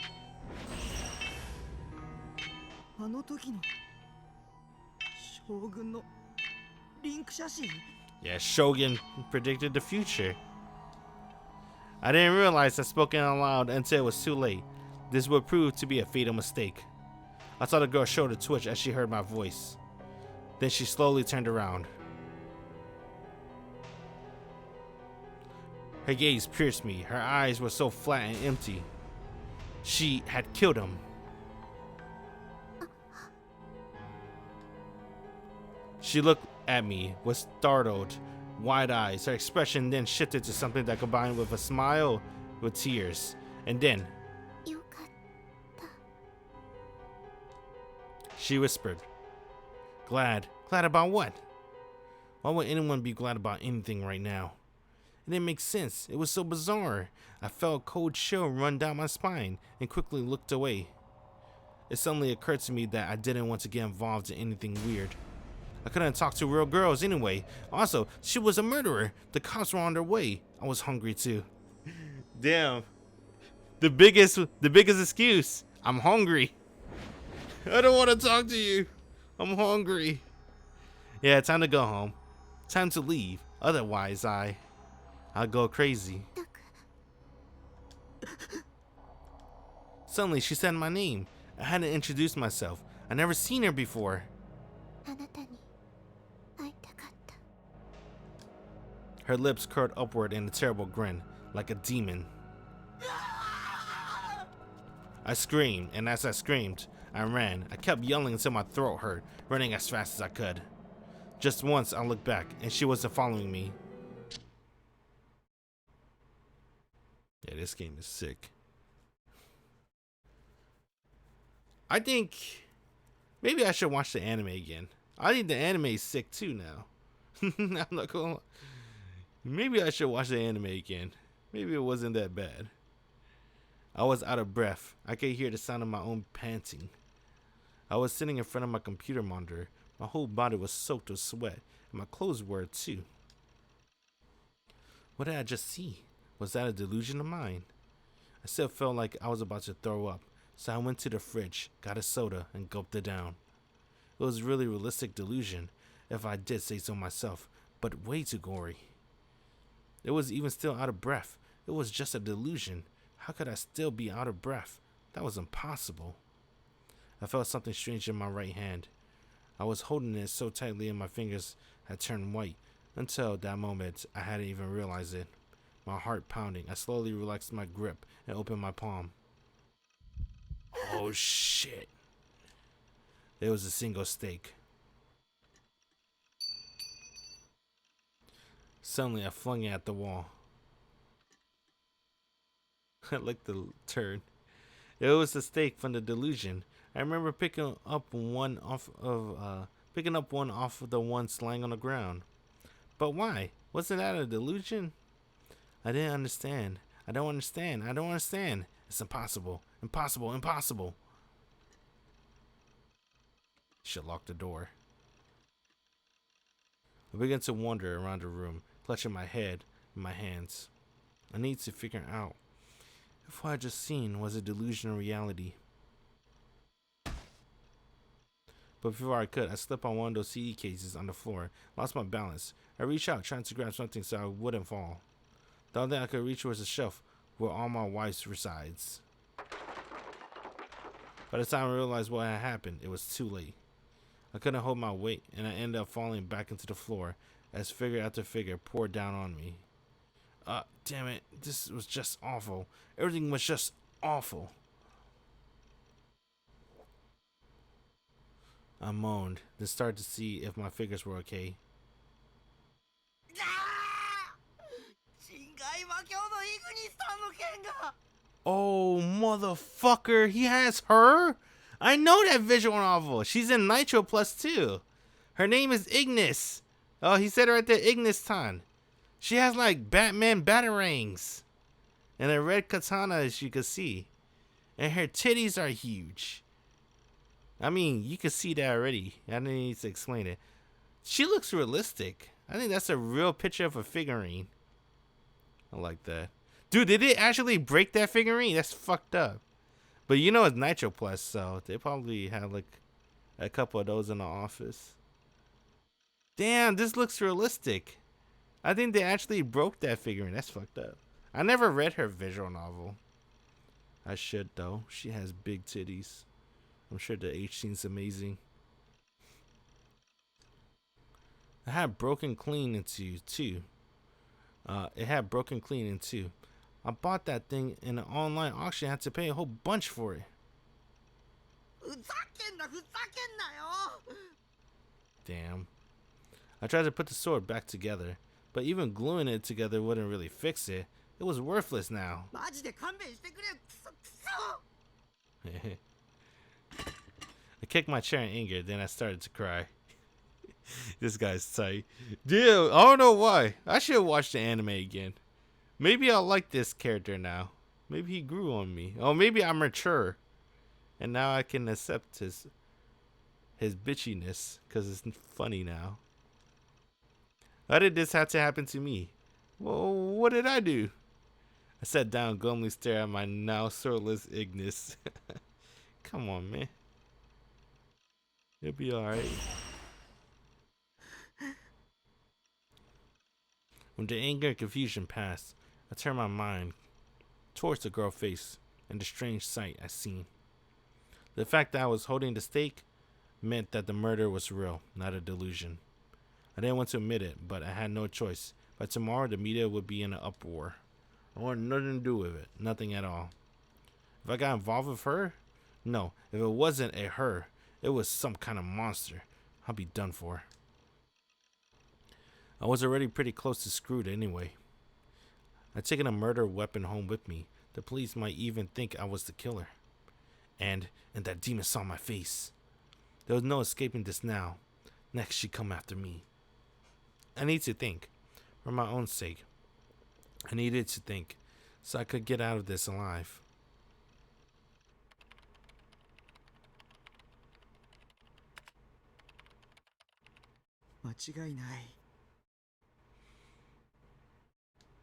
Yeah, Shogun predicted the future. I didn't realize I spoke out loud until it was too late. This would prove to be a fatal mistake. I saw the girl's shoulder twitch as she heard my voice. Then she slowly turned around. Her gaze pierced me. Her eyes were so flat and empty. She had killed him. She looked at me with startled, wide eyes. Her expression then shifted to something that combined with a smile with tears. And then, she whispered, "Glad? Glad about what? Why would anyone be glad about anything right now?" It didn't make sense. It was so bizarre. I felt a cold chill run down my spine and quickly looked away. It suddenly occurred to me that I didn't want to get involved in anything weird. I couldn't talk to real girls anyway. Also, she was a murderer. The cops were on their way. I was hungry too. Damn. The biggest excuse. I'm hungry. I don't want to talk to you. I'm hungry. Yeah, time to go home. Time to leave. Otherwise, I'll go crazy. Suddenly, she said my name. I hadn't introduced myself. I never seen her before. Her lips curled upward in a terrible grin, like a demon. I screamed, and as I screamed, I ran. I kept yelling until my throat hurt, running as fast as I could. Just once, I looked back, and she wasn't following me. Yeah, this game is sick. I think maybe I should watch the anime again. I think the anime is sick too now. I'm not gonna. Maybe I should watch the anime again. Maybe it wasn't that bad. I was out of breath. I could hear the sound of my own panting. I was sitting in front of my computer monitor. My whole body was soaked with sweat, and my clothes were too. What did I just see? Was that a delusion of mine? I still felt like I was about to throw up, so I went to the fridge, got a soda, and gulped it down. It was really realistic delusion, if I did say so myself, but way too gory. It was even still out of breath. It was just a delusion. How could I still be out of breath? That was impossible. I felt something strange in my right hand. I was holding it so tightly and my fingers had turned white. Until that moment, I hadn't even realized it. My heart pounding, I slowly relaxed my grip and opened my palm. Oh shit. There was a single stake. Suddenly, I flung it at the wall. I like the turn. It was a stake from the delusion. I remember picking up one off of the one lying on the ground. But why? Wasn't that a delusion? I didn't understand. I don't understand. It's impossible. Impossible. Should lock the door. I began to wander around the room, clutching my head in my hands. I need to figure out if what I just seen was a delusion or reality. But before I could, I slipped on one of those CD cases on the floor, lost my balance. I reached out, trying to grab something so I wouldn't fall. The only thing I could reach was a shelf where all my wife's resides. By the time I realized what had happened, it was too late. I couldn't hold my weight, and I ended up falling back into the floor as figure after figure poured down on me. Damn it, this was just awful. Everything was just awful. I moaned, then started to see if my figures were okay. Oh, motherfucker, he has her? I know that visual novel. She's in Nitro Plus 2. Her name is Ignis. Oh, he said it right there, Ignis Tan. She has like Batman batarangs. And a red katana, as you can see. And her titties are huge. I mean, you can see that already. I didn't need to explain it. She looks realistic. I think that's a real picture of a figurine. I like that. Dude, did it actually break that figurine? That's fucked up. But you know it's Nitro Plus, so they probably had like a couple of those in the office. Damn, this looks realistic. I think they actually broke that figurine. That's fucked up. I never read her visual novel. I should, though. She has big titties. I'm sure the H scene's amazing. It had broken clean into two. I bought that thing in an online auction. I had to pay a whole bunch for it. Damn. I tried to put the sword back together, but even gluing it together wouldn't really fix it. It was worthless now. I kicked my chair in anger, then I started to cry. This guy's tight. Dude, I don't know why. I should watch the anime again. Maybe I'll like this character now. Maybe he grew on me. Oh, maybe I'm mature. And now I can accept his bitchiness because it's funny now. Why did this have to happen to me? Well, what did I do? I sat down, glumly staring at my now swordless Ignis. Come on, man. It'll be alright. When the anger and confusion passed, I turned my mind towards the girl's face and the strange sight I seen. The fact that I was holding the stake meant that the murder was real, not a delusion. I didn't want to admit it, but I had no choice. By tomorrow, the media would be in an uproar. I wanted nothing to do with it, nothing at all. If I got involved with her? No, if it wasn't a her, it was some kind of monster. I'll be done for. I was already pretty close to screwed anyway. I'd taken a murder weapon home with me. The police might even think I was the killer. And that demon saw my face. There was no escaping this now. Next, she'd come after me. I need to think. For my own sake. I needed to think. So I could get out of this alive. 間違いない。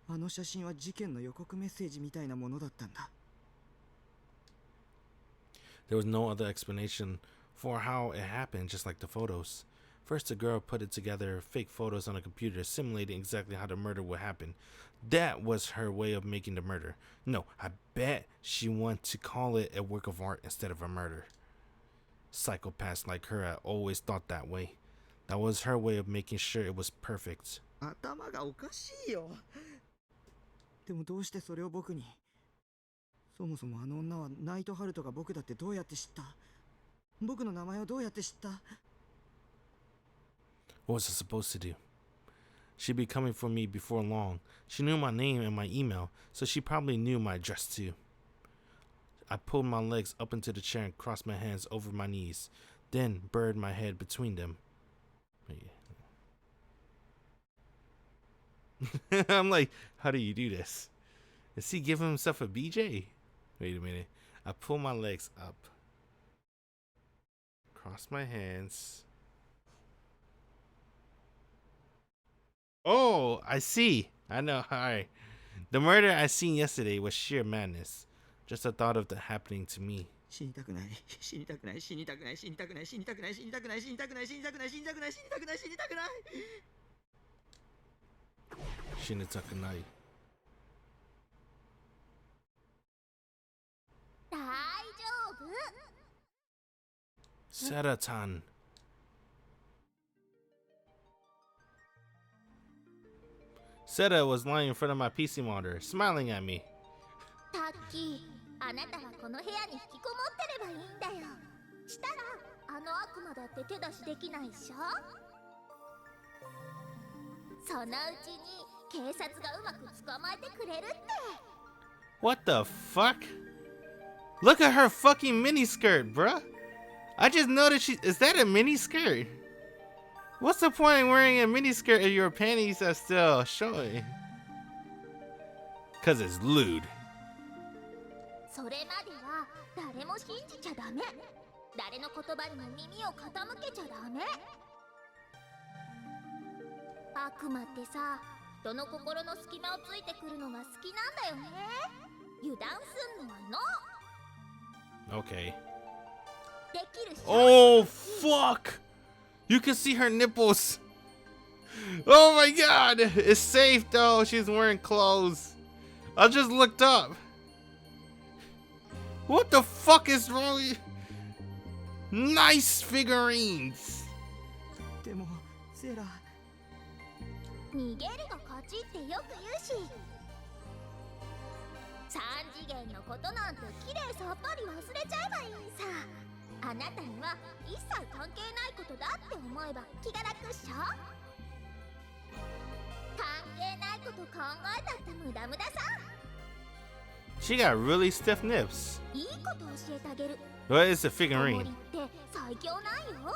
あの写真は事件の予告メッセージみたいなものだったんだ。There was no other explanation for how it happened, just like the photos. First, the girl put it together fake photos on a computer, simulating exactly how the murder would happen. That was her way of making the murder. No, I bet she wanted to call it a work of art instead of a murder. Psychopaths like her had always thought that way. That was her way of making sure it was perfect. 頭がおかしいよ。でもどうしてそれを僕に。そもそもあの女はナイトハルトが僕だってどうやって知った？僕の名前をどうやって知った？ What was I supposed to do? She'd be coming for me before long. She knew my name and my email, so she probably knew my address too. I pulled my legs up into the chair and crossed my hands over my knees, then buried my head between them. I'm like, how do you do this? Is he giving himself a BJ? Wait a minute. I pull my legs up. Cross my hands. Oh, I see. I know. Alright. The murder I seen yesterday was sheer madness. Just the thought of the happening to me. 死にたくない。死にたくない。死にたくない。死にたくない。死にたくない。死にたくない。死にたくない。死にたくない。死にたくない。死にたくない。死にたくない。 Shinitakunai. 大丈夫。 Saratan. Seta was lying in front of my PC monitor, smiling at me. タッキー、あなたはこの部屋に引きこもってればいいんだよ。したらあの悪魔だって手出しできないっしょ。そのうちに警察がうまく捕まえてくれるって。 What the fuck? Look at her fucking miniskirt, bruh. I just noticed is that a miniskirt? What's the point in wearing a miniskirt if your panties are still showing? Cause it's lewd. それまでは誰も信じちゃダメ。誰の言葉にも耳を傾けちゃダメ。悪魔ってさ、人の心の隙間をついてくるのが好きなんだよね。油断すんのはの。 Okay. できるし。 Oh fuck! You can see her nipples. Oh my god! It's safe though. She's wearing clothes. I just looked up. What the fuck is wrong with you? Nice figurines. でもセラ。逃げるが勝ちってよく言うし。三次元のことなんてきれいさっぱり忘れちゃえばいいさ。あなたには一切関係ないことだって思えば気が楽っしょ。関係ないこと考えたって無駄無駄さ。 She got really stiff nips. いいこと教えてあげる。 What is a 守 figurine? って最強なんよ。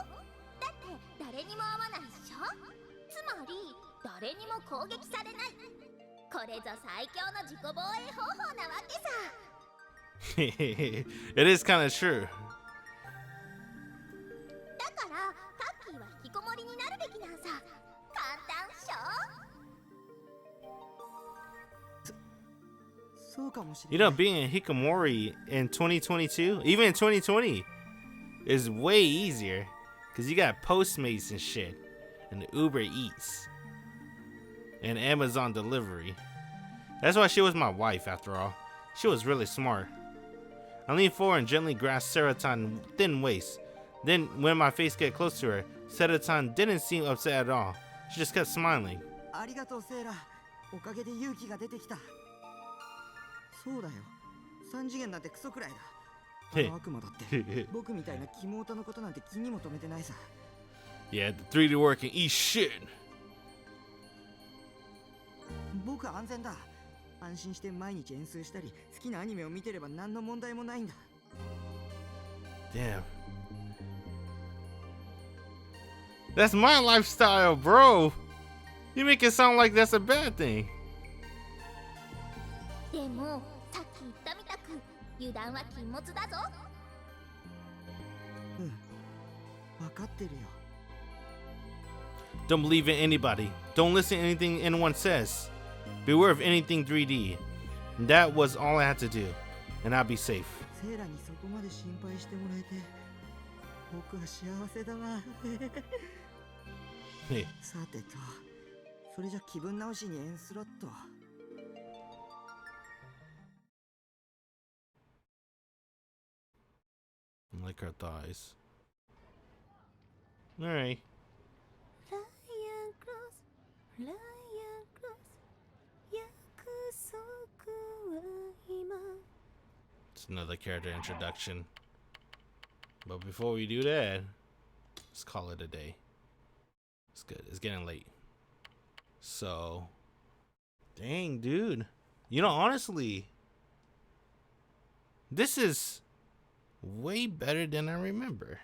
だって誰にも会わないっしょ。つまり誰にも攻撃されない。これぞ最強の自己防衛方法なわけさ。 It is kind of true. だからタッキーは引きこもりになるべきなんさ。簡単っしょ。 そうかもし You れな know, い。 being a hikikomori in 2022, even in 2020, is way easier. Because you got Postmates and shit. And Uber Eats. And Amazon delivery. That's why she was my wife, after all. She was really smart. I leaned forward and gently grasped Seraton's thin waist. Then, when my face got close to her, Seraton didn't seem upset at all. She just kept smiling. ありがとうセーラ。おかげで勇気が出てきた。そうだよ。三次元なんてクソくらいだ。あの悪魔だって僕みたいなキモオタのことなんて気にも留めてないさ。 Yeah, the 3D work can eat shit. 僕は安全だ。安心して毎日演奏したり好きなアニメを見てれば何の問題もないんだ。 Damn. That's my lifestyle, bro. You make it sound like that's a bad thing. でもさっき言ったみたく油断は禁物だぞ。うん、分かってるよ。 Don't believe in anybody. Don't listen to anything anyone says. Beware of anything 3D. That was all I had to do, and I'll be safe. セイラにそこまで心配してもらえて僕は幸せだわ。 Hey, さてと、それじゃ気分直しにエンスロット。 I like her thighs. Alright. Ryan Cross, Ryan Cross, 約束は今。 It's another character introduction. But before we do that, let's call it a day. It's good. It's getting late. So, dang, dude. You know, honestly, this is way better than I remember.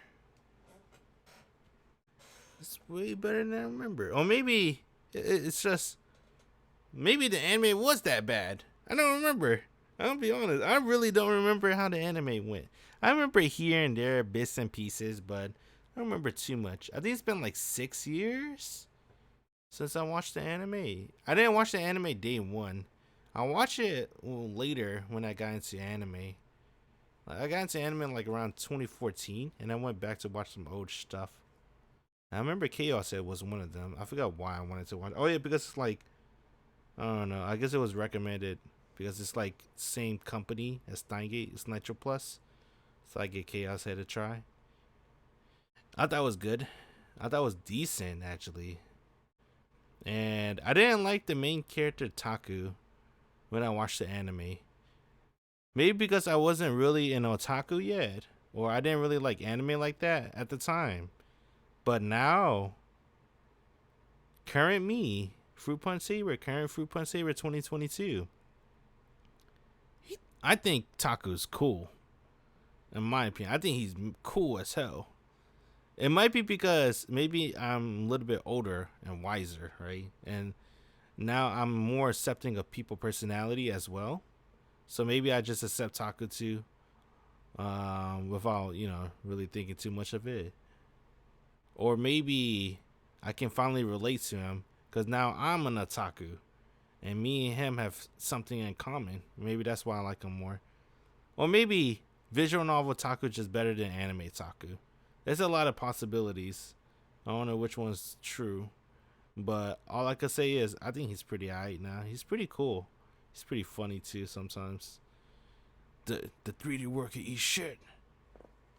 It's way better than I remember. Or maybe it's just, maybe the anime was that bad. I don't remember. I'll be honest. I really don't remember how the anime went. I remember here and there bits and pieces, but I don't remember too much. I think it's been like 6 years since I watched the anime. I didn't watch the anime day one. I watched it later when I got into anime. I got into anime like around 2014, and I went back to watch some old stuff. I remember Chaos Head was one of them. I forgot why I wanted to watch. Oh yeah, because it's like, I don't know. I guess it was recommended because it's like same company as Steingate. It's Nitro Plus, so I get Chaos Head to try. I thought it was good. I thought it was decent actually. And I didn't like the main character Taku when I watched the anime. Maybe because I wasn't really an otaku yet, or I didn't really like anime like that at the time. But now, current me, Fruit Punch Saber, current Fruit Punch Saber 2022, I think Taku's cool. In my opinion, I think he's cool as hell. It might be because maybe I'm a little bit older and wiser, right? And now I'm more accepting of people personality as well. So maybe I just accept Taku too, without, really thinking too much of it. Or maybe I can finally relate to him because now I'm an otaku and me and him have something in common. Maybe that's why I like him more. Or maybe visual novel Taku is just better than anime Taku. There's a lot of possibilities. I don't know which one's true, but all I could say is I think he's pretty alright now. He's pretty cool. He's pretty funny too sometimes. The 3D worker eats shit.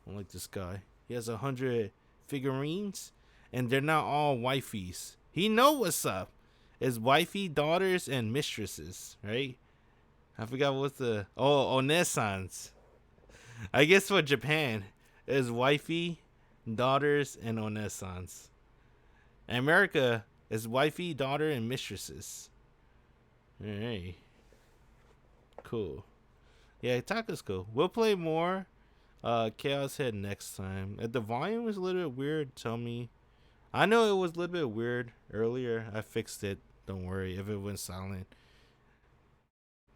I like this guy. He has 100 figurines, and they're not all wifeys. He know what's up. It's wifey, daughters, and mistresses, right? I forgot what's the onesans. I guess for Japan, it's wifey, daughters, and onesans. In America, it's wifey, daughter, and mistresses. Alright. Cool. Yeah, Taku's cool. We'll play more Chaos Head next time. If the volume was a little bit weird, tell me. I know it was a little bit weird earlier. I fixed it. Don't worry if it went silent.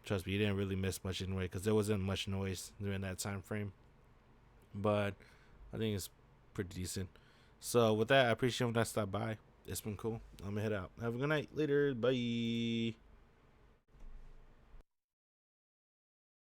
Trust me, you didn't really miss much anyway because there wasn't much noise during that time frame. But I think it's pretty decent. So with that, I appreciate when I stopped by. It's been cool. I'm gonna head out. Have a good night. Later. Bye.